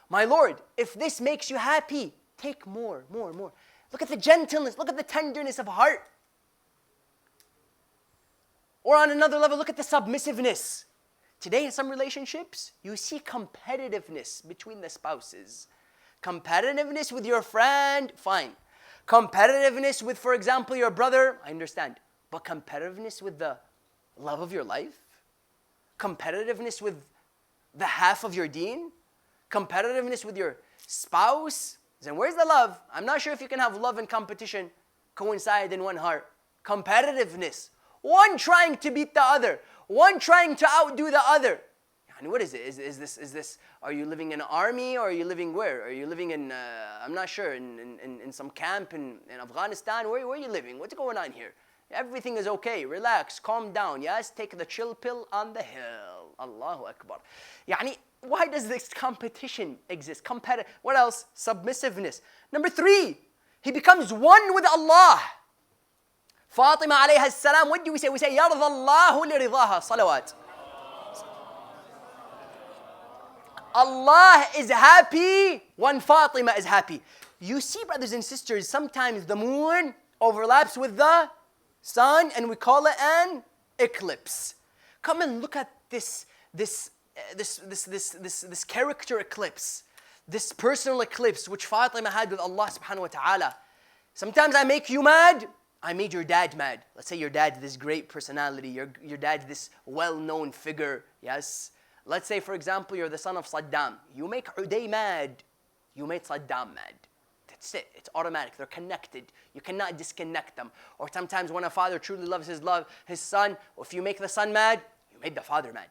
A: My Lord, if this makes you happy, take more, more, more. Look at the gentleness, look at the tenderness of heart. Or on another level, look at the submissiveness. Today in some relationships, you see competitiveness between the spouses. Competitiveness with your friend, fine. Competitiveness with, for example, your brother, I understand. But competitiveness with the love of your life? Competitiveness with the half of your deen? Competitiveness with your spouse? Then where's the love? I'm not sure if you can have love and competition coincide in one heart. Competitiveness. One trying to beat the other. One trying to outdo the other. And what is it? Is this, are you living in an army or are you living where? Are you living in, I'm not sure, in some camp in Afghanistan? Where are you living? What's going on here? Everything is okay. Relax. Calm down. Yes, take the chill pill on the hill. Allahu Akbar. Yani, why does this competition exist? What else? Submissiveness. Number 3, he becomes one with Allah. Fatima alayha salam, what do we say? We say, يَرْضَ اللَّهُ لِرِضَاهَا. Salawat. Allah is happy when Fatima is happy. You see, brothers and sisters, sometimes the moon overlaps with the sun and we call it an eclipse. Come and look at this character eclipse, this personal eclipse which Fatima had with Allah subhanahu wa ta'ala. Sometimes I make you mad, I made your dad mad. Let's say your dad, this great personality, your dad, this well-known figure, yes? Let's say, for example, you're the son of Saddam. You make Uday mad, you made Saddam mad. That's it. It's automatic. They're connected. You cannot disconnect them. Or sometimes when a father truly loves his son, if you make the son mad, you made the father mad.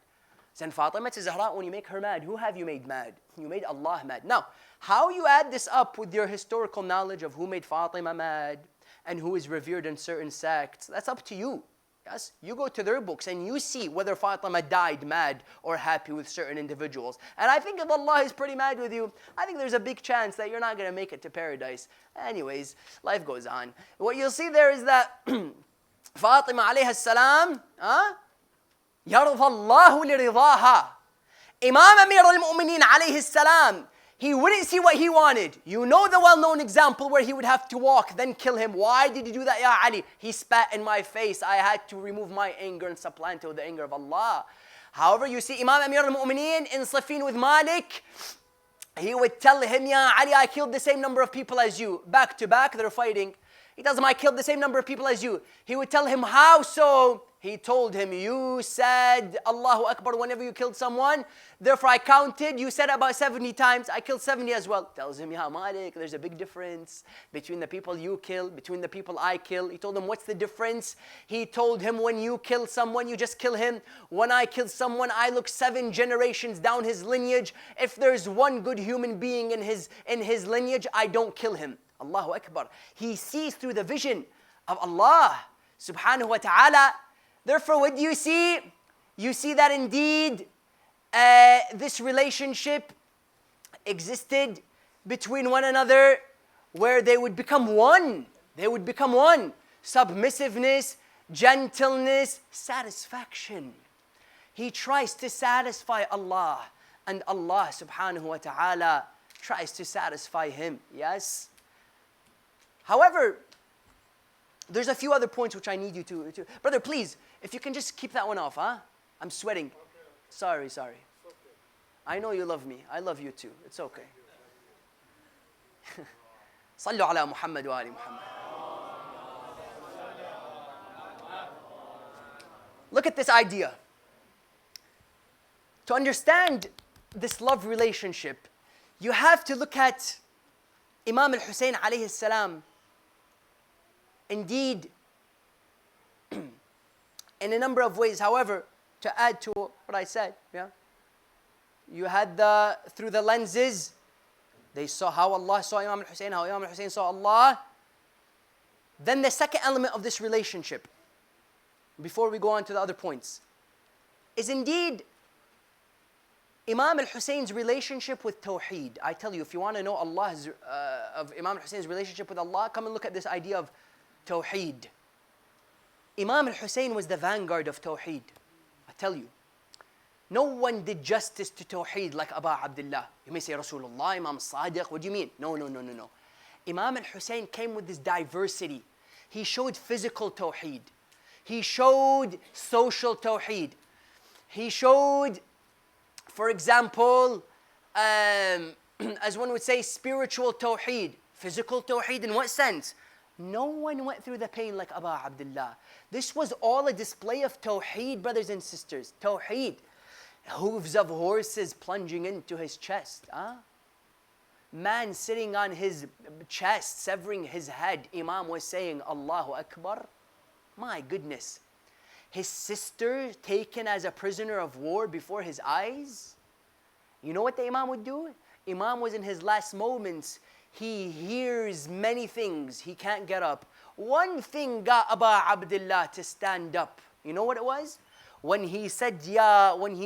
A: Then Fatima Zahra, when you make her mad, who have you made mad? You made Allah mad. Now, how you add this up with your historical knowledge of who made Fatima mad and who is revered in certain sects, that's up to you. Yes? You go to their books and you see whether Fatima died mad or happy with certain individuals. And I think if Allah is pretty mad with you, I think there's a big chance that you're not going to make it to paradise. Anyways, life goes on. What you'll see there is that Fatima alayha salam, يَرْضَ اللَّهُ لِرِضَاهَا. Imam Amir al-Mu'mineen alayhi salam, he wouldn't see what he wanted. You know the well-known example where he would have to walk, then kill him. Why did he do that, Ya Ali? He spat in my face. I had to remove my anger and supplant it with the anger of Allah. However, you see Imam Amir al-Mu'mineen in Safin with Malik, he would tell him, Ya Ali, I killed the same number of people as you. Back to back, they're fighting. He tells him, I killed the same number of people as you. He would tell him, how so? He told him, you said Allahu Akbar whenever you killed someone. Therefore I counted, you said about 70 times. I killed 70 as well. Tells him, Ya Malik, there's a big difference between the people you kill, between the people I kill. He told him, what's the difference? He told him, when you kill someone, you just kill him. When I kill someone, I look 7 generations down his lineage. If there's one good human being in his lineage, I don't kill him. Allahu Akbar. He sees through the vision of Allah subhanahu wa ta'ala. Therefore, what do you see? You see that indeed this relationship existed between one another where they would become one. They would become one. Submissiveness, gentleness, satisfaction. He tries to satisfy Allah and Allah subhanahu wa ta'ala tries to satisfy him. Yes? However, there's a few other points which I need you to... Brother, please, if you can just keep that one off, huh? I'm sweating. Okay. Sorry. It's okay. I know you love me. I love you too. It's okay. صلوا على محمد وآل محمد. Look at this idea. To understand this love relationship, you have to look at Imam al-Husayn alayhi salam. Indeed, in a number of ways. However, to add to what I said, you had through the lenses, they saw how Allah saw Imam al-Husayn, how Imam al-Husayn saw Allah. Then the second element of this relationship, before we go on to the other points, is indeed Imam al-Husayn's relationship with Tawheed. I tell you, if you want to know of Imam al-Husayn's relationship with Allah, come and look at this idea of Tawheed. Imam al-Husayn was the vanguard of Tawheed. I tell you, no one did justice to Tawheed like Abu Abdullah. You may say Rasulullah, Imam Sadiq, what do you mean? No. Imam al-Husayn came with this diversity. He showed physical Tawheed. He showed social Tawheed. He showed, for example, as one would say, spiritual Tawheed. Physical Tawheed in what sense? No one went through the pain like Abu Abdullah. This was all a display of Tawheed, brothers and sisters. Tawheed. Hooves of horses plunging into his chest. Man sitting on his chest, severing his head. Imam was saying, Allahu Akbar. My goodness. His sister taken as a prisoner of war before his eyes. You know what the Imam would do? Imam was in his last moments. He hears many things. He can't get up. One thing got Abu Abdullah to stand up. You know what it was? When he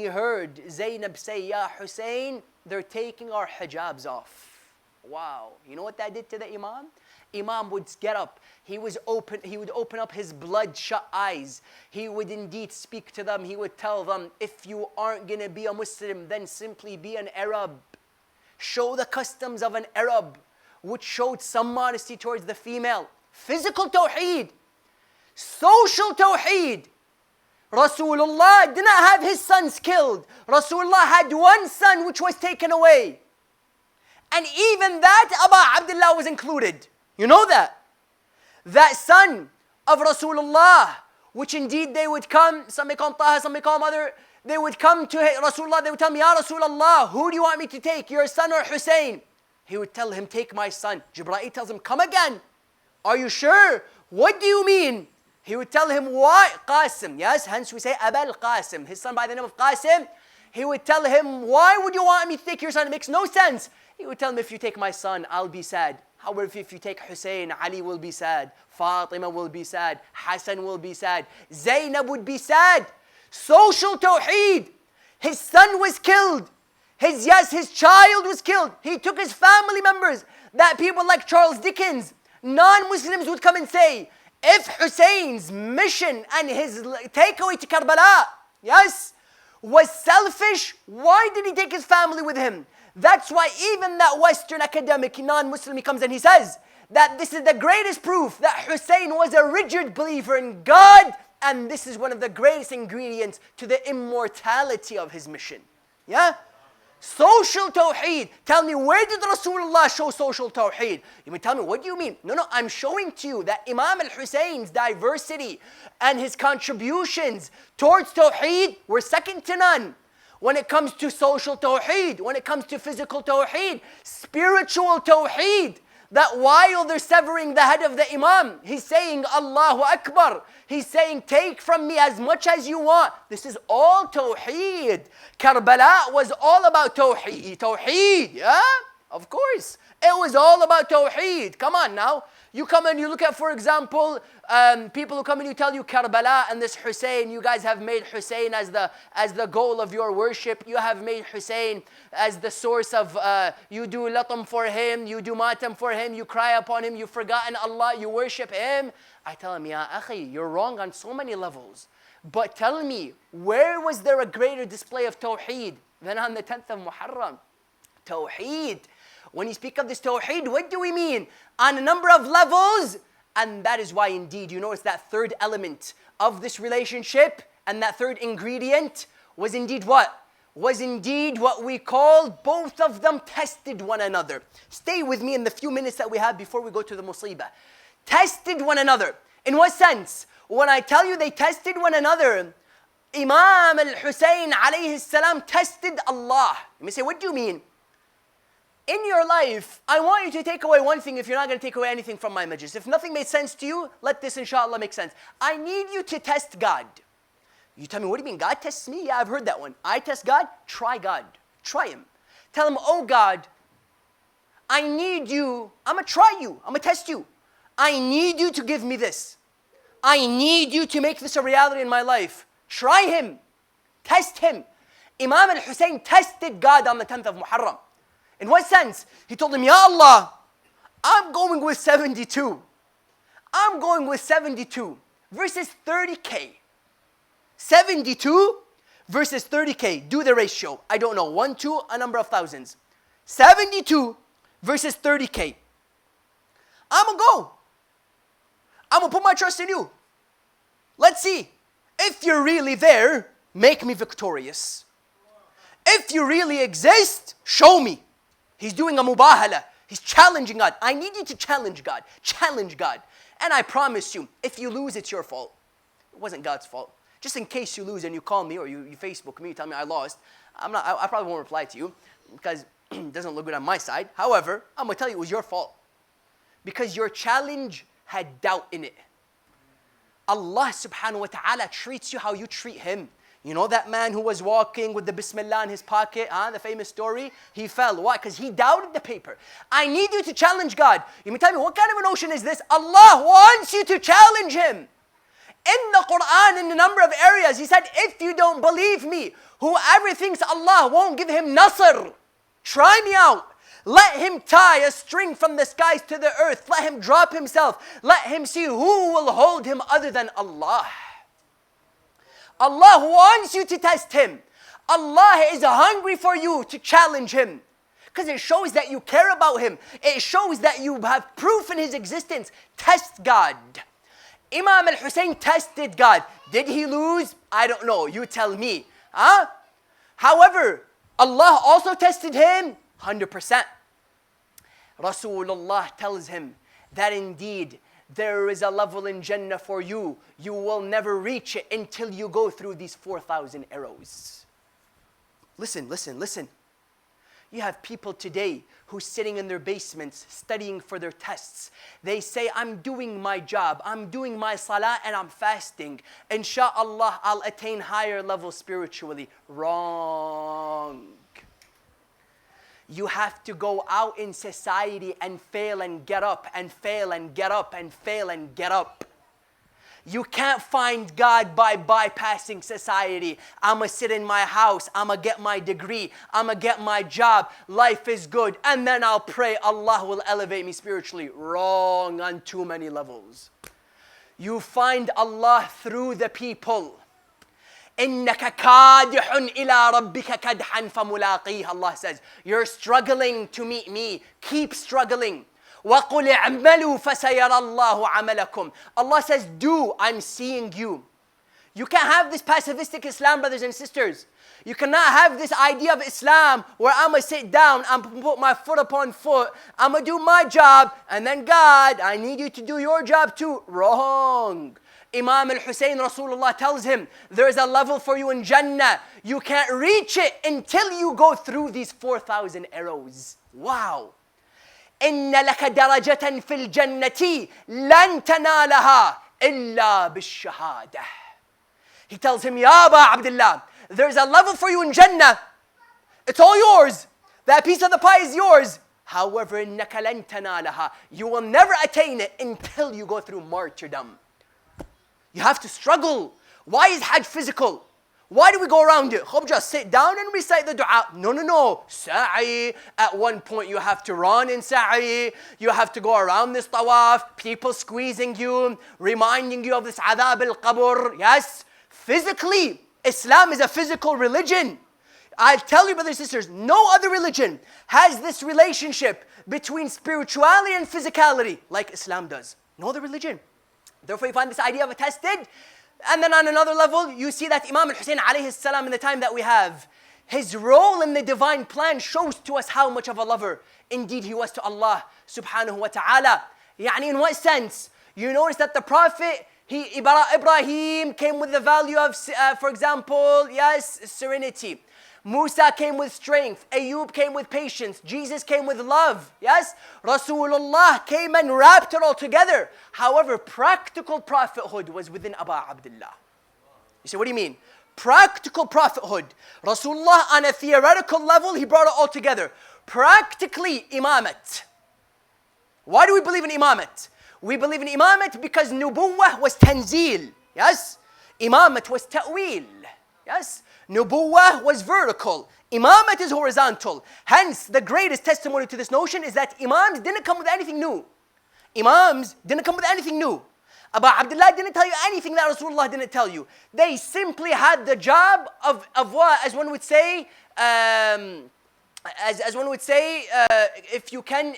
A: heard Zainab say, Ya Husayn, they're taking our hijabs off. Wow. You know what that did to the Imam? Imam would get up. He would open up his bloodshot eyes. He would indeed speak to them. He would tell them, if you aren't going to be a Muslim, then simply be an Arab. Show the customs of an Arab, which showed some modesty towards the female. Physical Tawheed. Social Tawheed. Rasulullah did not have his sons killed. Rasulullah had one son which was taken away. And even that, Abu Abdullah was included. You know that? That son of Rasulullah, which indeed they would come, some may call him Taha, some may call him other, they would come to Rasulullah, they would tell me, Ya Rasulullah, who do you want me to take, your son or Husayn? He would tell him, take my son. Jibreel tells him, come again. Are you sure? What do you mean? He would tell him, why? Qasim. Yes, hence we say Abul Qasim. His son by the name of Qasim. He would tell him, why would you want me to take your son? It makes no sense. He would tell him, if you take my son, I'll be sad. However, if you take Husayn, Ali will be sad. Fatima will be sad. Hassan will be sad. Zainab would be sad. Social Tawheed. His son was killed. His child was killed. He took his family members. That people like Charles Dickens, non-Muslims would come and say, if Husayn's mission and his takeaway to Karbala, was selfish, why did he take his family with him? That's why even that Western academic, non-Muslim, he comes and he says that this is the greatest proof that Husayn was a rigid believer in God, and this is one of the greatest ingredients to the immortality of his mission. Social Tawheed. Tell me, where did Rasulullah show social Tawheed? You may tell me, what do you mean? No, I'm showing to you that Imam al-Husayn's diversity and his contributions towards Tawheed were second to none. When it comes to social Tawheed, when it comes to physical Tawheed, spiritual Tawheed, that while they're severing the head of the Imam, he's saying, Allahu Akbar. He's saying, take from me as much as you want. This is all Tawheed. Karbala was all about Tawheed. Tawheed, of course. It was all about Tawheed. Come on now. You come and you look at, for example, people who come and you tell you Karbala and this Husayn, you guys have made Husayn as the goal of your worship. You have made Husayn as the source of, you do latam for him, you do matam for him, you cry upon him, you've forgotten Allah, you worship him. I tell him, Ya akhi, you're wrong on so many levels. But tell me, where was there a greater display of Tawheed than on the 10th of Muharram? Tawheed. When you speak of this Tawheed, what do we mean? On a number of levels. And that is why indeed, you notice that third element of this relationship and that third ingredient was indeed what? was indeed what we call both of them tested one another. Stay with me in the few minutes that we have before we go to the musibah. Tested one another. In what sense? When I tell you they tested one another, Imam Al-Husain alayhi salam tested Allah. You may say, what do you mean? In your life, I want you to take away one thing if you're not going to take away anything from my majlis. If nothing made sense to you, let this inshallah make sense. I need you to test God. You tell me, what do you mean? God tests me? Yeah, I've heard that one. I test God? Try God. Try Him. Tell Him, oh God, I need you. I'm going to try you. I'm going to test you. I need you to give me this. I need you to make this a reality in my life. Try Him. Test Him. Imam Al-Husain tested God on the 10th of Muharram. In what sense? He told him, Ya Allah, I'm going with 72. I'm going with 72 versus 30K. 72 versus 30K. Do the ratio. I don't know. 1, 2, a number of thousands. 72 versus 30K. I'm going to go. I'm going to put my trust in you. Let's see. If you're really there, make me victorious. If you really exist, show me. He's doing a mubahala. He's challenging God. I need you to challenge God. Challenge God. And I promise you, if you lose, it's your fault. It wasn't God's fault. Just in case you lose and you call me or you Facebook me, you tell me I lost, I probably won't reply to you because it doesn't look good on my side. However, I'm going to tell you it was your fault. Because your challenge had doubt in it. Allah subhanahu wa ta'ala treats you how you treat Him. You know that man who was walking with the Bismillah in his pocket, the famous story? He fell. Why? Because he doubted the paper. I need you to challenge God. You may tell me, what kind of a notion is this? Allah wants you to challenge Him. In the Quran, in a number of areas, He said, if you don't believe me, whoever thinks Allah won't give him nasr, try me out. Let him tie a string from the skies to the earth. Let him drop himself. Let him see who will hold him other than Allah. Allah wants you to test Him. Allah is hungry for you to challenge Him. Because it shows that you care about Him. It shows that you have proof in His existence. Test God. Imam Al-Husain tested God. Did he lose? I don't know. You tell me. However, Allah also tested him 100%. Rasulullah tells him that indeed there is a level in Jannah for you. You will never reach it until you go through these 4,000 arrows. Listen, listen, listen. You have people today who's sitting in their basements studying for their tests. They say, I'm doing my job, I'm doing my salah and I'm fasting. Insha'Allah, I'll attain higher levels spiritually. Wrong. You have to go out in society and fail and get up and fail and get up and fail and get up. You can't find God by bypassing society. I'm going to sit in my house. I'm going to get my degree. I'm going to get my job. Life is good. And then I'll pray Allah will elevate me spiritually. Wrong on too many levels. You find Allah through the people. إِنَّكَ كَادِحٌ إِلَىٰ رَبِّكَ كَدْحًا فَمُلَاقِيهِ. Allah says, you're struggling to meet me. Keep struggling. وَقُلْ اعْمَلُوا فَسَيَرَى اللَّهُ عَمَلَكُمْ. Allah says, do, I'm seeing you. You can't have this pacifistic Islam, brothers and sisters. You cannot have this idea of Islam where I'm going to sit down, I'm going to put my foot upon foot, I'm going to do my job, and then God, I need you to do your job too. Wrong. Imam Al-Husain, Rasulullah tells him, there's a level for you in Jannah. You can't reach it until you go through these 4,000 arrows. Wow. إِنَّ لَكَ دَرَجَةً فِي الْجَنَّةِ لَن تَنَالَهَا إِلَّا بِالشَّهَادَةِ. He tells him, Ya Aba Abdullah, there's a level for you in Jannah. It's all yours. That piece of the pie is yours. However, إِنَّكَ لَن تَنَالَهَا. You will never attain it until you go through martyrdom. You have to struggle. Why is Hajj physical? Why do we go around it? Just sit down and recite the dua. No. Sa'i. At one point you have to run in sa'i. You have to go around this tawaf. People squeezing you, reminding you of this adab al-qabr. Yes, physically, Islam is a physical religion. I tell you, brothers and sisters, no other religion has this relationship between spirituality and physicality like Islam does. No other religion. Therefore, you find this idea of a tested. And then on another level, you see that Imam Al-Husain alayhi salam in the time that we have, his role in the divine plan shows to us how much of a lover indeed he was to Allah subhanahu wa ta'ala. Yani in what sense? You notice that the Prophet, Ibrahim came with the value of, for example, yes, serenity. Musa came with strength. Ayub came with patience. Jesus came with love. Yes? Rasulullah came and wrapped it all together. However, practical prophethood was within Abu Abdullah. You say, what do you mean? Practical prophethood. Rasulullah on a theoretical level, he brought it all together. Practically, imamat. Why do we believe in imamat? We believe in imamat because nubuwwah was tanzeel. Yes? Imamat was ta'weel. Yes? Nubuwwah was vertical. Imamat is horizontal. Hence, the greatest testimony to this notion is that Imams didn't come with anything new. Imams didn't come with anything new. Abu Abdullah didn't tell you anything that Rasulullah didn't tell you. They simply had the job of what, as one would say, if you can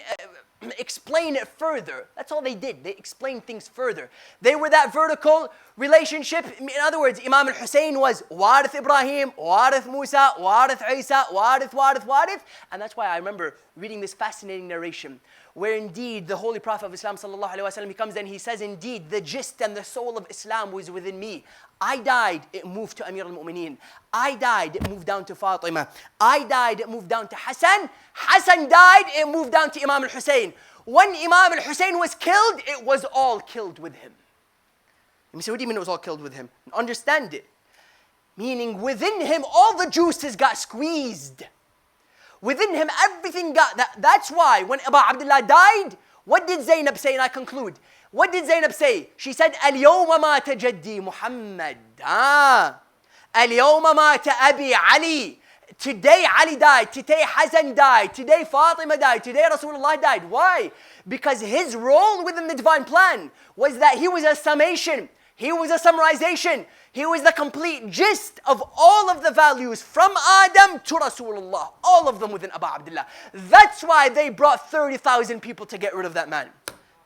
A: explain it further. That's all they did. They explained things further. They were that vertical relationship. In other words, Imam al-Husain was Warith Ibrahim, Warith Musa, Warith Isa, Warith. And that's why I remember reading this fascinating narration where indeed the Holy Prophet of Islam sallallahu alaihi wasallam, he comes and he says, indeed, the gist and the soul of Islam was within me. I died, it moved to Amir al-Mu'mineen. I died, it moved down to Fatima. I died, it moved down to Hassan. Hassan died, it moved down to Imam al-Husayn. When Imam al-Husayn was killed, it was all killed with him. Let me say, what do you mean it was all killed with him? Understand it. Meaning within him, all the juices got squeezed. Within him, everything got that. That's why when Abu Abdullah died, what did Zainab say? And I conclude. What did Zainab say? She said, "Al-yawma mata jaddi Muhammad. Al-yawma mata Abi Ali. Today Ali died. Today Hassan died. Today Fatima died. Today Rasulullah died." Why? Because his role within the divine plan was that he was a summation. He was a summarization. He was the complete gist of all of the values from Adam to Rasulullah. All of them within Abu Abdullah. That's why they brought 30,000 people to get rid of that man.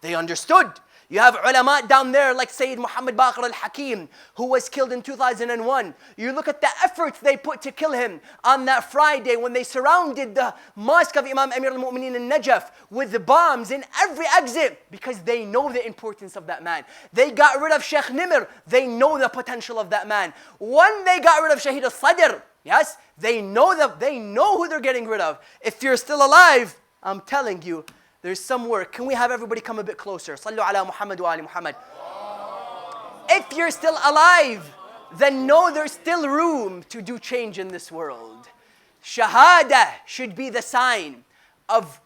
A: They understood. You have ulama down there like Sayyid Muhammad Baqir al-Hakim, who was killed in 2001. You look at the efforts they put to kill him on that Friday when they surrounded the mosque of Imam Amir al-Mu'mineen in Najaf with bombs in every exit because they know the importance of that man. They got rid of Sheikh Nimr. They know the potential of that man. When they got rid of Shahid al-Sadr, yes, they know who they're getting rid of. If you're still alive, I'm telling you, there's some work. Can we have everybody come a bit closer? Sallu ala Muhammad wa ali Muhammad. If you're still alive, then know there's still room to do change in this world. Shahada should be the sign of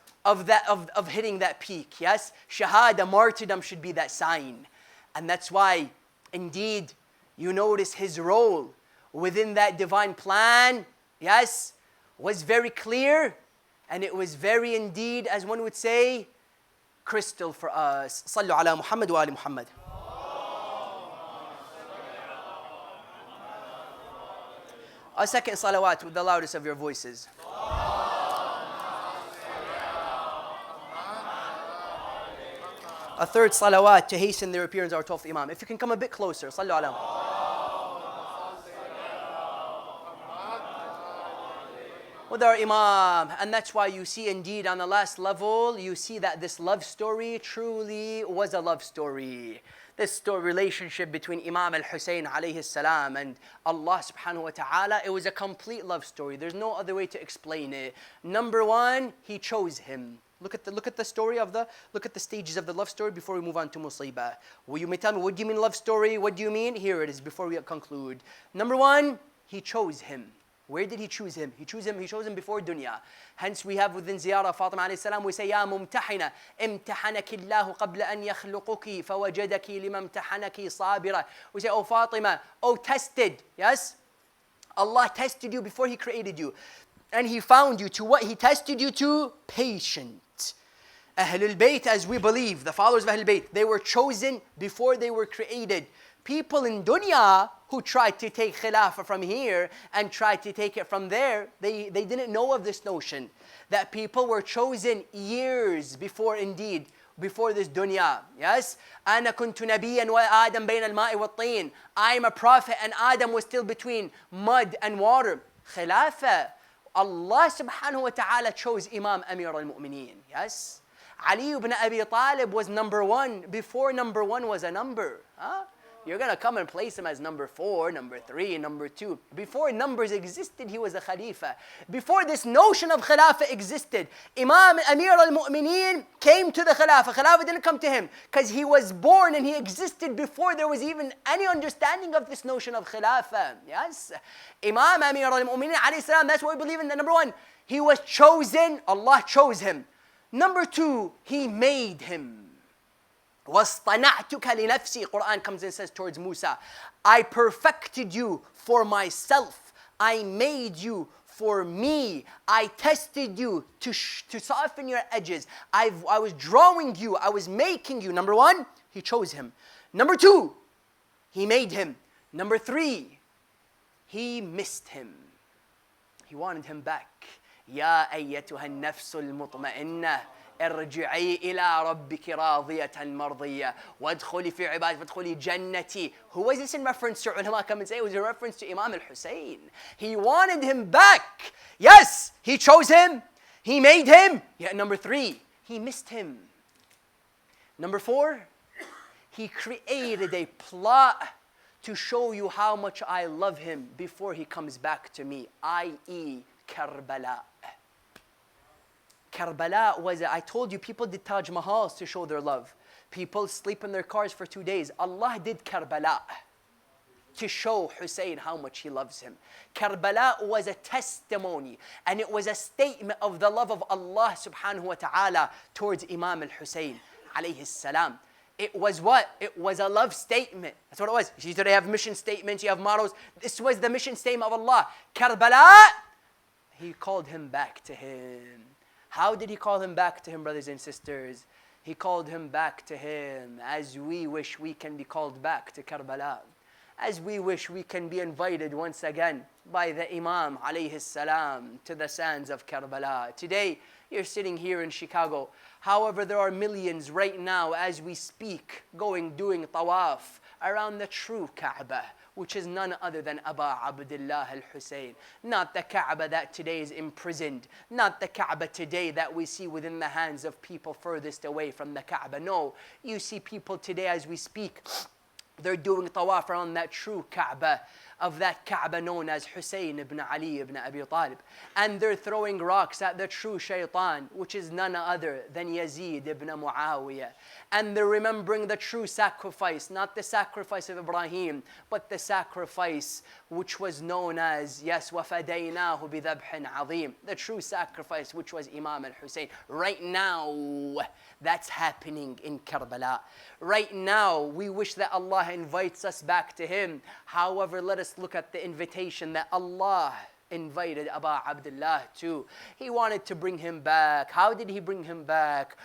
A: hitting that peak. Yes? Shahada, martyrdom should be that sign. And that's why, indeed, you notice his role within that divine plan, yes, was very clear. And it was very indeed, as one would say, crystal for us. Sallu ala Muhammad wa ali Muhammad. A second salawat with the loudest of your voices. A third salawat to hasten the appearance of our 12th Imam. If you can come a bit closer. Sallu ala Muhammad. With our Imam. And that's why you see indeed on the last level, you see that this love story truly was a love story. This relationship between Imam al-Husayn alayhi salam and Allah subhanahu wa ta'ala, it was a complete love story. There's no other way to explain it. Number one, he chose him. Look at the story look at the stages of the love story before we move on to musibah. Well, you may tell me, what do you mean love story? What do you mean? Here it is before we conclude. Number one, he chose him. Where did he choose him? He chose him before dunya. Hence we have within ziyarah Fatima alayhi salam, we say, Ya mumtahina, imtahanaki Allahu qabla an yakhluquki, fawajadaki lima imtahanaki sabira. We say, oh Fatima, oh tested, yes? Allah tested you before He created you. And He found you to what? He tested you to patient. Ahlul Bayt, as we believe, the followers of Ahlul Bayt, they were chosen before they were created. People in dunya who tried to take khilafah from here and tried to take it from there, they didn't know of this notion that people were chosen years before this dunya. Yes? أَنَا كُنْتُ نَبِيًّا وَآدَمْ بَيْنَ الْمَاءِ وَالطِّينِ. I am a prophet and Adam was still between mud and water. Khilafah. Allah subhanahu wa ta'ala chose Imam Amir al-Mu'mineen. Yes? Ali ibn Abi Talib was number one before number one was a number. Huh? You're going to come and place him as number 4, number 3, number 2. Before numbers existed, he was a Khalifa. Before this notion of Khilafah existed, Imam Amir al-Mu'mineen came to the Khilafah. Khilafah didn't come to him because he was born and he existed before there was even any understanding of this notion of Khilafah. Yes? Imam Amir al-Mu'mineen, alayhi salam, that's what we believe in. The number 1, he was chosen. Allah chose him. Number 2, he made him. وَاصْطَنَعْتُكَ لِنَفْسِي. Quran comes and says towards Musa, I perfected you for myself. I made you for me. I tested you to soften your edges. I was drawing you. I was making you. Number 1, he chose him. Number 2, he made him. Number 3, he missed him. He wanted him back. يَا أَيَّتُهَا النَّفْسُ الْمُطْمَئِنَّةِ ارجعي إلى ربك راضية مرضية وادخلي في عبادي فادخلي جنتي. Who was this in reference to? Ulama come and say it was a reference to Imam al-Husain. He wanted him back. Yes, he chose him. He made him. Yet number 3, he missed him. Number 4, he created a plot to show you how much I love him before he comes back to me, i.e. Karbala. Karbala was, I told you, people did Taj Mahals to show their love. People sleep in their cars for 2 days. Allah did Karbala to show Husain how much he loves him. Karbala was a testimony and it was a statement of the love of Allah subhanahu wa ta'ala towards Imam al-Husain alayhi salam. It was what? It was a love statement. That's what it was. You today have mission statements, you have mottos. This was the mission statement of Allah. Karbala, he called him back to him. How did he call him back to him, brothers and sisters? He called him back to him as we wish we can be called back to Karbala. As we wish we can be invited once again by the Imam alayhi salam to the sands of Karbala. Today, you're sitting here in Chicago. However, there are millions right now as we speak doing tawaf around the true Kaaba, which is none other than Aba Abdullah al-Husain. Not the Kaaba that today is imprisoned. Not the Kaaba today that we see within the hands of people furthest away from the Kaaba. No, you see people today as we speak, they're doing tawaf around that true Kaaba, of that Kaaba known as Husain ibn Ali ibn Abi Talib. And they're throwing rocks at the true shaitan, which is none other than Yazid ibn Muawiyah. And they're remembering the true sacrifice, not the sacrifice of Ibrahim, but the sacrifice which was known as, yes, وَفَدَيْنَاهُ بِذَبْحٍ عَظِيمٍ. The true sacrifice which was Imam al-Husain. Right now, that's happening in Karbala. Right now, we wish that Allah invites us back to him. However, let us look at the invitation that Allah invited Aba Abdullah to. He wanted to bring him back. How did he bring him back?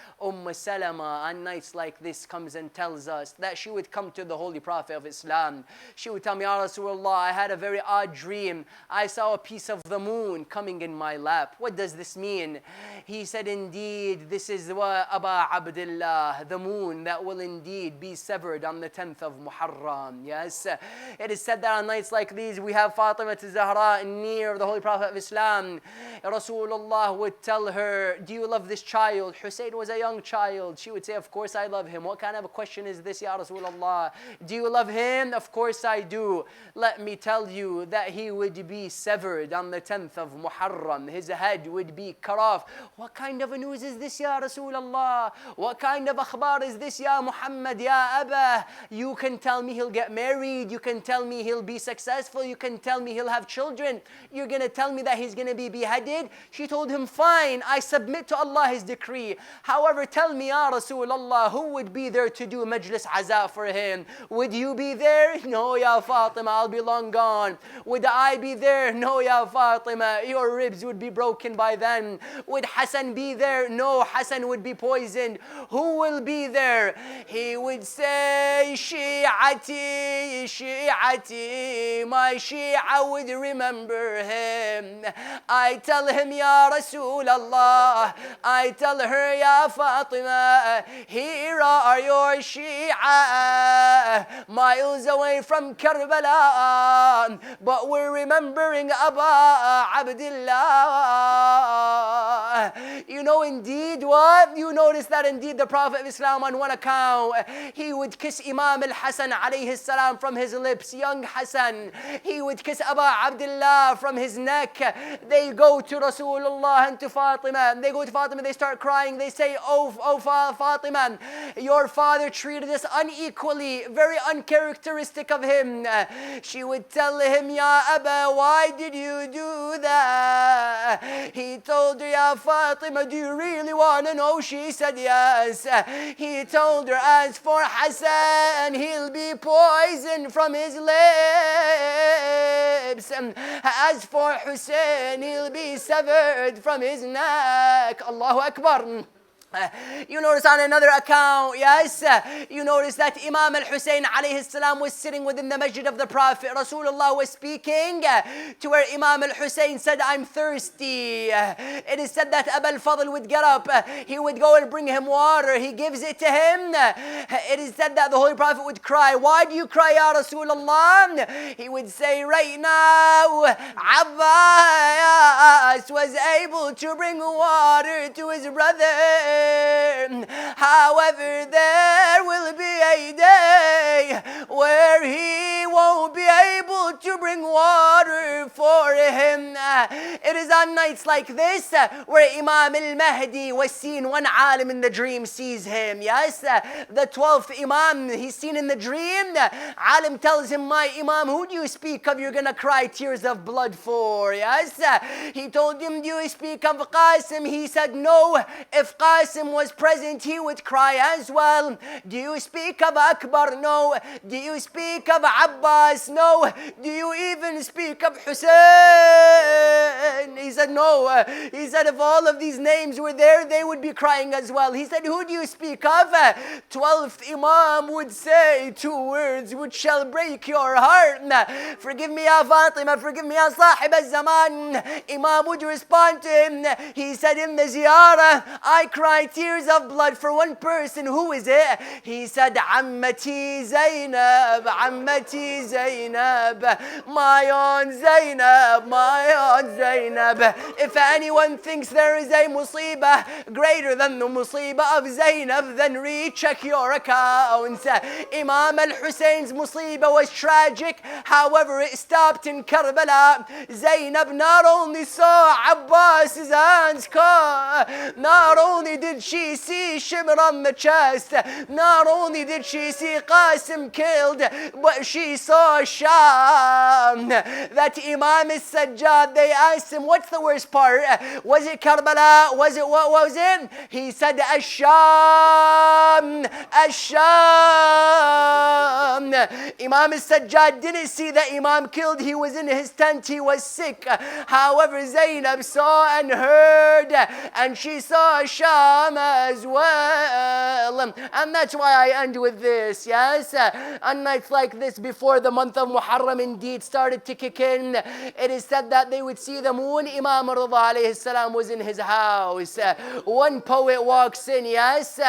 A: Salama on nights like this comes and tells us that she would come to the Holy Prophet of Islam. She would tell me, Ya Rasulullah, I had a very odd dream. I saw a piece of the moon coming in my lap. What does this mean? He said, indeed, this is Aba Abdullah, the moon that will indeed be severed on the 10th of Moharram. Yes, it is said that on nights like these we have Fatima Zahra near the Holy Prophet of Islam. Rasulullah would tell her, do you love this child? Husayn was a young child. She would say, of course I love him. What kind of a question is this, Ya Rasulullah? Do you love him? Of course I do. Let me tell you that he would be severed on the 10th of Muharram. His head would be cut off. What kind of a news is this, Ya Rasulullah? What kind of akhbar is this, Ya Muhammad, Ya Abba? You can tell me he'll get married. You can tell me he'll be successful. You can tell me he'll have children. You're going to tell me that he's going to be beheaded? She told him, fine, I submit to Allah, his decree. However, tell me, Ya Rasulullah, who would be there to do majlis aza for him? Would you be there? No, Ya Fatima, I'll be long gone. Would I be there? No, Ya Fatima, your ribs would be broken by then. Would Hassan be there? No, Hassan would be poisoned. Who will be there? He would say, Shi'ati, Shi'ati, my Shi'a would remember him, I tell him, Ya Rasulallah, I tell her, Ya Fatima, here are your Shia, miles away from Karbala, but we're remembering Aba Abdullah. You know, indeed what? You notice that indeed the Prophet of Islam on one account, he would kiss Imam al-Hasan alayhi salam from his lips, young Hasan. He would kiss Aba Abdullah from his neck. They go to Rasulullah and to Fatima. They go to Fatima, they start crying. They say, oh Fatima, your father treated us unequally, very uncharacteristic of him. She would tell him, Ya Aba, why did you do that? He told her, Ya Fatima, do you really want to know? She said yes. He told her, as for Hassan, he'll be poisoned from his lips. As for Husain, he'll be severed from his neck. Allahu Akbar. You notice on another account, yes, you notice that Imam al-Husain alayhi salam was sitting within the masjid of the Prophet. Rasulullah was speaking to where Imam al-Husain said, I'm thirsty. It is said that Abu al-Fadl would get up, he would go and bring him water, he gives it to him. It is said that the Holy Prophet would cry, why do you cry, Ya Rasulullah? He would say, right now, Abbas was able to bring water to his brother. However, there will be a day where he won't be able to bring water for him. It is on nights like this where Imam al-Mahdi was seen. One alim in the dream sees him. Yes, the 12th Imam, he's seen in the dream. Alim tells him, my Imam, who do you speak of? You're going to cry tears of blood for. Yes, he told him, do you speak of Qasim? He said, no. If Qasim was present, he would cry as well. Do you speak of Akbar? No. Do you speak of Abbas? No. Do you even speak of Husain? He said, no. He said, if all of these names were there, they would be crying as well. He said, who do you speak of? 12th Imam would say two words which shall break your heart. Forgive me, Ya Fatima. Forgive me, Ya Sahib al-Zaman. Imam would respond to him. He said, in the ziyarah, I cry tears of blood for one person. Who is it? He said, Ammati Zainab, Ammati Zainab, my own Zainab, my own Zainab. If anyone thinks there is a musibah greater than the musibah of Zainab, then recheck your accounts. Imam al-Husain's musibah was tragic. However, it stopped in Karbala. Zainab not only saw Abbas's hands cut, not only did she see shimmer on the chest, not only did she see Qasim killed, but she saw Sham. That Imam al-Sajjad, they asked him, what's the worst part? Was it Karbala? What was it? He said, Ash-Sham, Ash-Sham. Imam al-Sajjad didn't see the Imam killed. He was in his tent. He was sick. However, Zainab saw and heard, and she saw Sham as well. And that's why I end with this, yes? On nights like this, before the month of Muharram indeed started to kick in, it is said that they would see the moon. Imam Rida alayhi salam was in his house. One poet walks in, yes?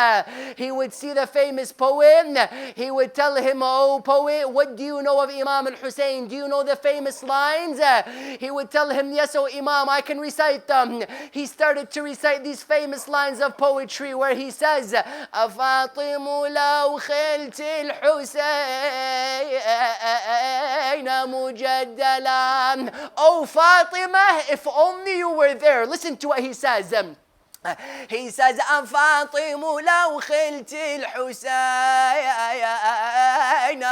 A: He would see the famous poet. He would tell him, oh poet, what do you know of Imam al-Husain? Do you know the famous lines? He would tell him, yes, oh Imam, I can recite them. He started to recite these famous lines of poetry where he says, أفاطم لو خلت الحسين مجدلا. Oh Fatima, if only you were there. Listen to what he says. He says, أفاطم لو خلت الحسين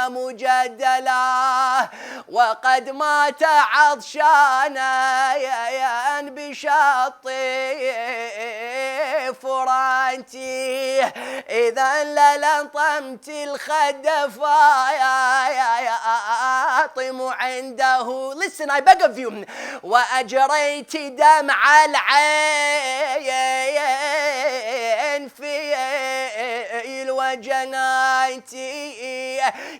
A: مجدلا وقد مات عطشانا بشط فراتي إذا للطمت الخد فاطم عنده. Listen, I beg of you. وأجريت دمع العين في جنيتي.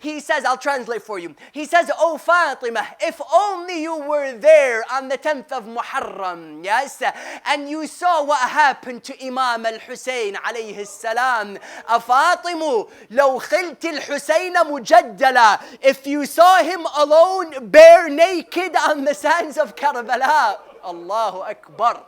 A: He says, I'll translate for you. He says, oh Fatima, if only you were there on the 10th of Muharram, yes, and you saw what happened to Imam al-Husain alayhi salam. Fatima, لو خلت الحسين مجدلا. If you saw him alone, bare naked on the sands of Karbala. Allahu Akbar.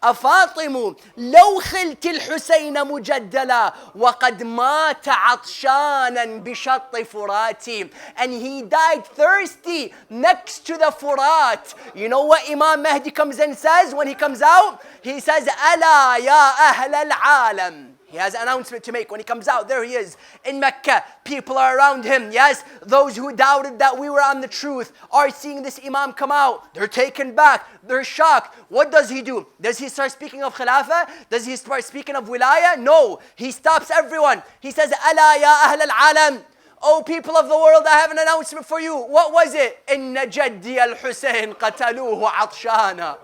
A: أفاطم لو خلت الحسين مجدلا وقد مات عطشانا بشط فراتي. And he died thirsty next to the Furat. You know what Imam Mahdi comes and says when he comes out? He says, ألا يا أهل العالم. He has an announcement to make when he comes out. There he is in Mecca. People are around him. Yes, those who doubted that we were on the truth are seeing this Imam come out. They're taken back. They're shocked. What does he do? Does he start speaking of Khilafah? Does he start speaking of Wilayah? No. He stops everyone. He says, ألا يا أهل العالم. Oh, people of the world, I have an announcement for you. What was it? إن جدي الحسين قتلوه عطشانا.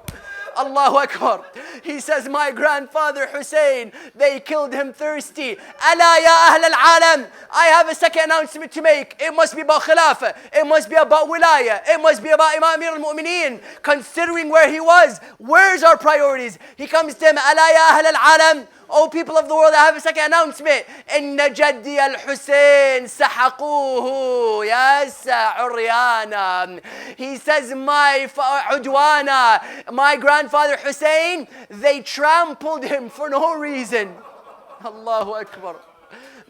A: Allahu Akbar. He says, my grandfather Husain, they killed him thirsty. Ala ya ahl al-alam. I have a second announcement to make. It must be about Khilafah. It must be about Wilayah. It must be about Imam Amir al-Mu'mineen. Considering where he was, where's our priorities? He comes to him, Ala ya ahl al-alam. Oh, people of the world, I have a second announcement. إن جدي الحسين سحقوه. Yes, عريانا. He says, my عدوانا, my grandfather Husain, they trampled him for no reason. Allahu Akbar.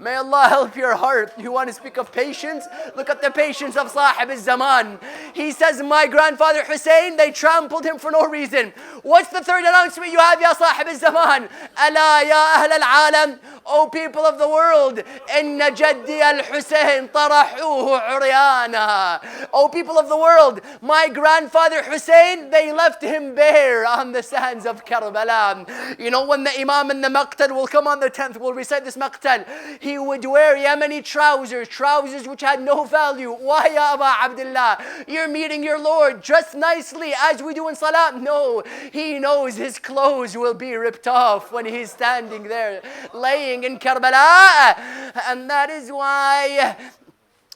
A: May Allah help your heart. You want to speak of patience? Look at the patience of Sahib al-Zaman. He says, my grandfather Husain, they trampled him for no reason. What's the third announcement you have, Ya Sahib al-Zaman? Ala ya ahl al-alam. O people of the world, inna jaddi al-Husain tarahuhu uryana. O people of the world, my grandfather Husain, they left him bare on the sands of Karbala. You know, when the Imam and the Maqtal will come on the 10th, we'll recite this Maqtal. He would wear Yemeni trousers which had no value. Why, Ya Aba Abdullah? You're meeting your Lord, dress nicely as we do in Salat. No, he knows his clothes will be ripped off when he's standing there, laying in Karbala. And that is why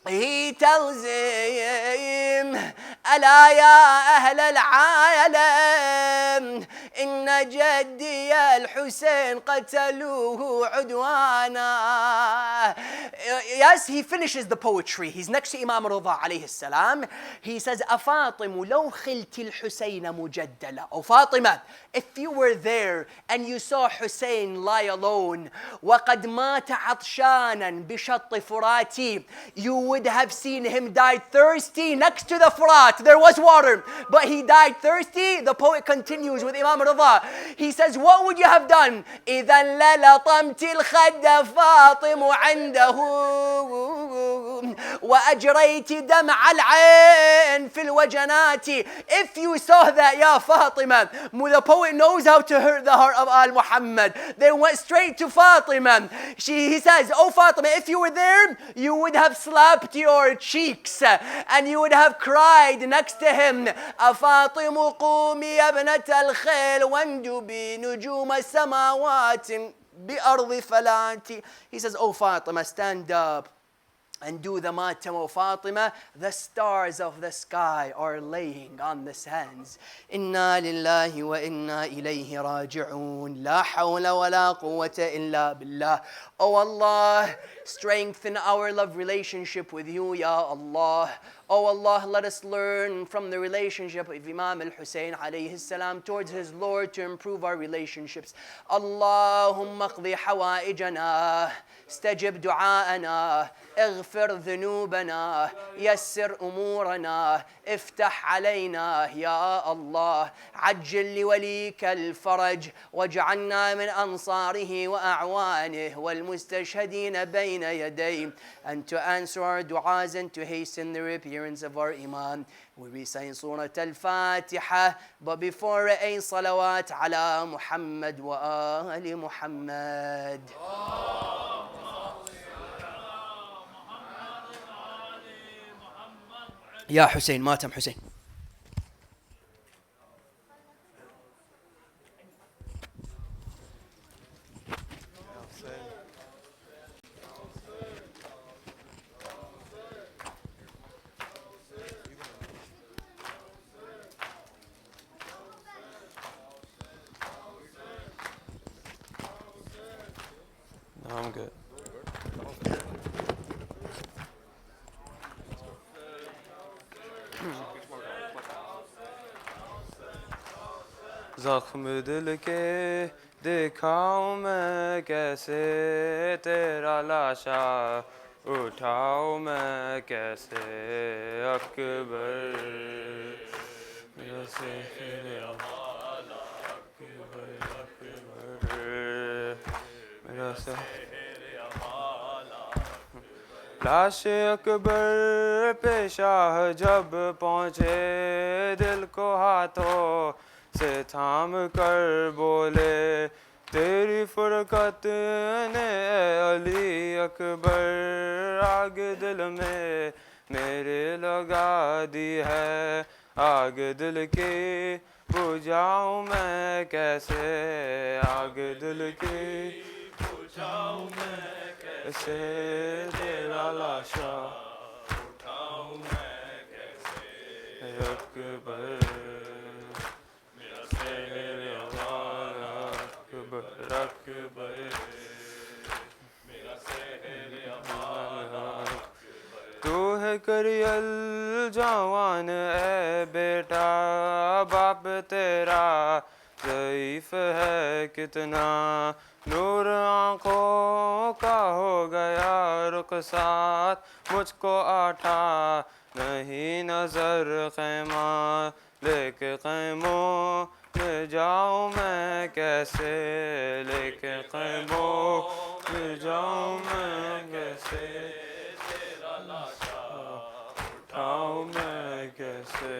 A: he tells him, ألا يا أهل العالم إن جدي الحسين قتلوه عدوانا. Yes, he finishes the poetry. He's next to Imam Rida alayhi salam. He says, أفاطم لو خلت الحسين مجدلا. Oh Fatima, if you were there and you saw Hussein lie alone, وقد مات عطشانا بشط فراتي, you would have seen him die thirsty next to the Furat. There was water, but he died thirsty. The poet continues with Imam Rida. He says, what would you have done? إذا للطمت الخد فاطم عنده وأجريت دمع العين في الوجنات. If you saw that, Ya Fatima, the poet knows how to hurt the heart of Al Muhammad. They went straight to Fatima. He says, oh Fatima, if you were there, you would have slapped your cheeks and you would have cried next to him. أفاطم قومي يا ابنة الخيل واندبي نجوم السماوات بأرض فلانتي. He says, oh Fatima, stand up and do the matam, O Fatima. The stars of the sky are laying on the sands. Inna lillahi wa inna ilayhi raji'un. La hawla wa la quwwata illa billah. Oh Allah, strengthen our love relationship with you, Ya Allah. Oh Allah, let us learn from the relationship of Imam al-Husayn alayhi salam towards his Lord to improve our relationships. Allahumma qdi hawaijana, stajib du'aana, اغفر ذنوبنا, يسر أمورنا, افتح علينا يا الله, عجل لوليك الفرج, واجعلنا من أنصاره وأعوانه والمستشهدين بين يديه. And to answer our du'as and to hasten the appearance of our Imam, we recite Surah Al-Fatiha, but before a salawat ala Muhammad wa ali Muhammad. يا حسين ماتم حسين.
B: زخم دل کے دکھاؤں میں کیسے تیرا لاشا اٹھاؤں میں کیسے اکبر میرا سحر امان اکبر اکبر میرا سحر امان لاش اکبر پہ شاہ جب پہنچے دل کو ہاتھوں سے تھام کر بولے تیری فرقت نے اے علی اکبر آگ دل میں میرے لگا دی ہے آگ دل کی بجھاؤں میں کیسے آگ دل کی بجھاؤں میں کیسے تیرا لاشا اٹھاؤں میں کیسے اکبر میرا سحر امان اکبر اکبر میرا سحر امان تو ہے کریل جوان اے بیٹا باپ تیرا ضعیف ہے کتنا نور آنکھوں کا ہو گیا رخسار مجھ کو آٹھا نہیں نظر خیمہ لے کے خیموں میں جاؤں میں کیسے لے کے خیموں میں جاؤں میں کیسے تیرا لاشا اٹھاؤں میں کیسے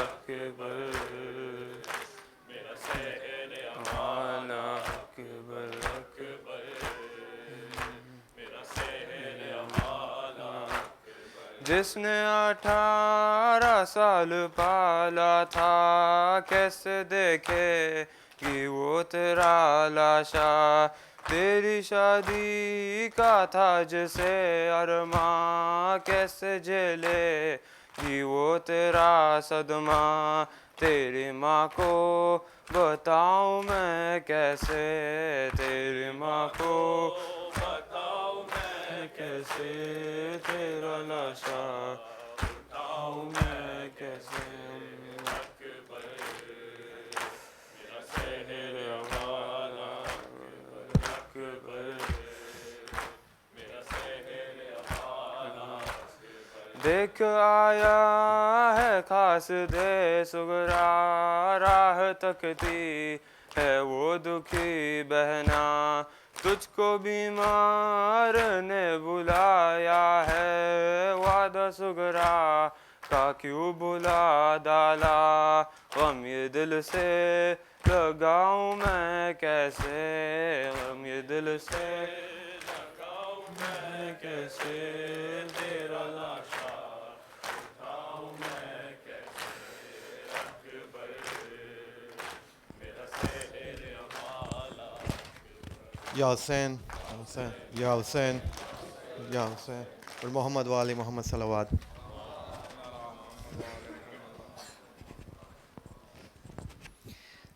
B: اکبر میرا سحر امان اکبر اکبر میرا سحر امان اکبر جس نے 18 سال پالا تھا کیسے دیکھے کہ وہ تیرا لاشا تیری شادی کا تھا جسے ارماں کیسے جھیلے کہ وہ تیرا صدمہ تیری ماں کو بتاؤں میں کیسے تیری ماں کو بتاؤں میں کیسے تیرا لاشا اٹھاؤں میں کیسے اکبر میرا سحر امان اکبر میرا سحر امان دیکھ آیا ہے خاص دے سغرا راہ تکتی ہے وہ دکھی بہنا تجھ کو بیمار نے بلایا ہے وعدہ سغرا کا کیوں بلا ڈالا غم یہ دل سے لگاؤں میں کیسے غم یہ دل سے لگاؤں میں کیسے تیرا لاشا اٹھاؤں میں کیسے اکبر میرا سحر امان
C: یا حسین حسین یا حسین یا حسین اور محمد والی محمد صلوات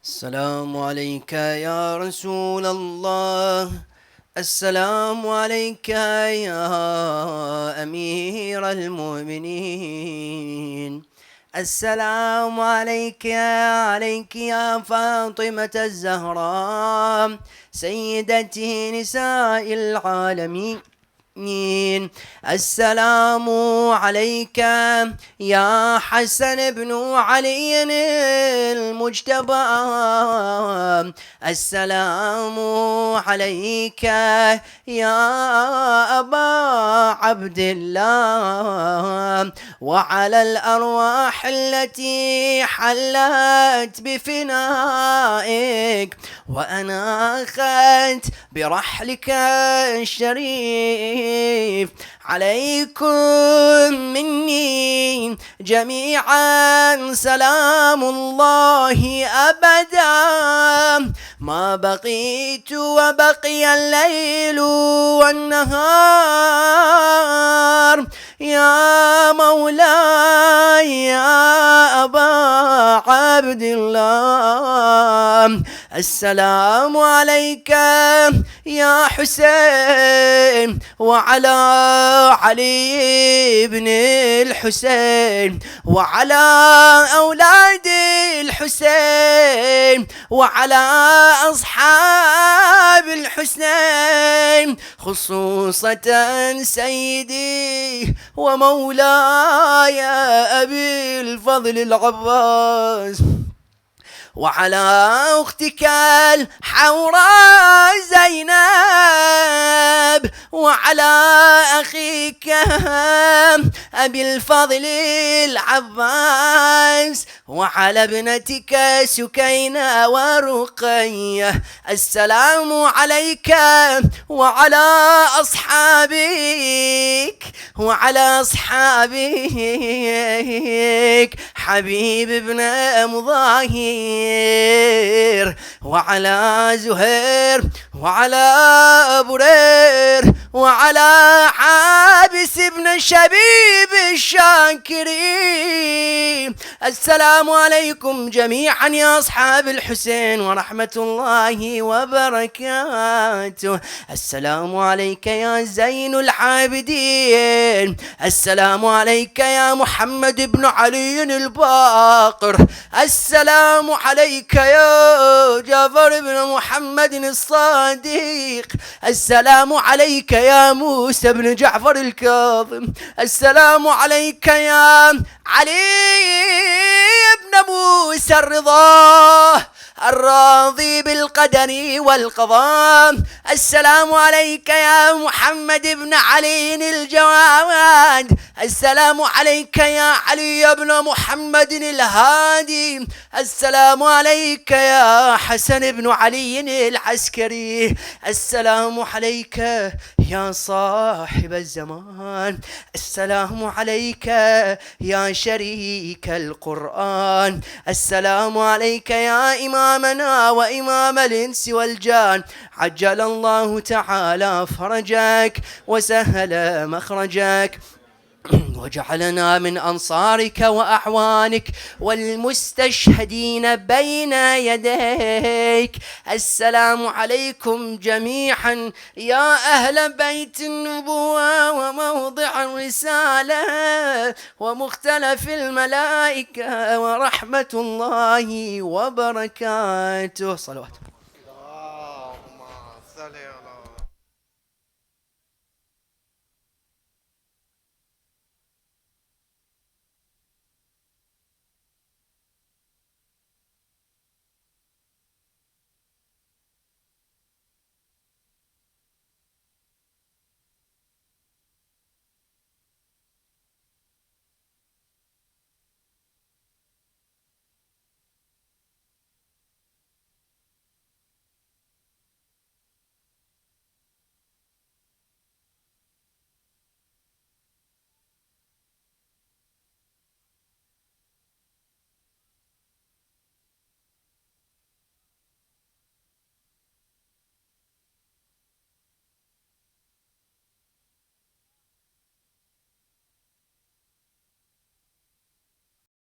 A: السلام عليك يا رسول الله السلام عليك يا أمير المؤمنين السلام عليك يا فاطمة الزهراء سيدتي نساء العالمين السلام عليك يا حسن بن علي المجتبى السلام عليك يا أبا عبد الله وعلى الأرواح التي حلت بفنائك وأناخت برحلك الشريف عليكم مني جميعا سلام الله أبدا ما بقيت وبقي الليل والنهار يا مولاي يا أبا عبد الله السلام عليك يا حسين وعلى علي بن الحسين وعلى أولاد الحسين وعلى أصحاب الحسين، خصوصة سيدي ومولاي أبي الفضل العباس، وعلى أختك الحوراء زينب، وعلى أخيك أبي الفضل العباس، وعلى ابنتك سكينة ورقية. السلام عليك وعلى أصحابك وعلى أصحابك حبيب ابن مظاهر، وعلى زهير وعلى برير وعلى حابس ابن شبيب الشاكرين. السلام عليكم جميعا يا أصحاب الحسين ورحمة الله وبركاته. السلام عليك يا زين العابدين، السلام عليك يا محمد بن علي الباقر، السلام عليك يا جعفر بن محمد الصادق، السلام عليك يا موسى بن جعفر الكاظم، السلام عليك يا علي بن موسى الرضا الراضي بالقدر والقضاء، السلام عليك يا محمد بن علي الجواد، السلام عليك يا علي بن محمد الهادي، السلام عليك يا حسن بن علي العسكري، السلام عليك يا صاحب الزمان، السلام عليك يا شريك القرآن، السلام عليك يا إمامنا وإمام الإنس والجان، عجل الله تعالى فرجك وسهل مخرجك وجعلنا من أنصارك وأعوانك والمستشهدين بين يديك. السلام عليكم جميعا يا أهل بيت النبوة وموضع الرسالة ومختلف الملائكة ورحمة الله وبركاته. صلوات.
C: اللهم صل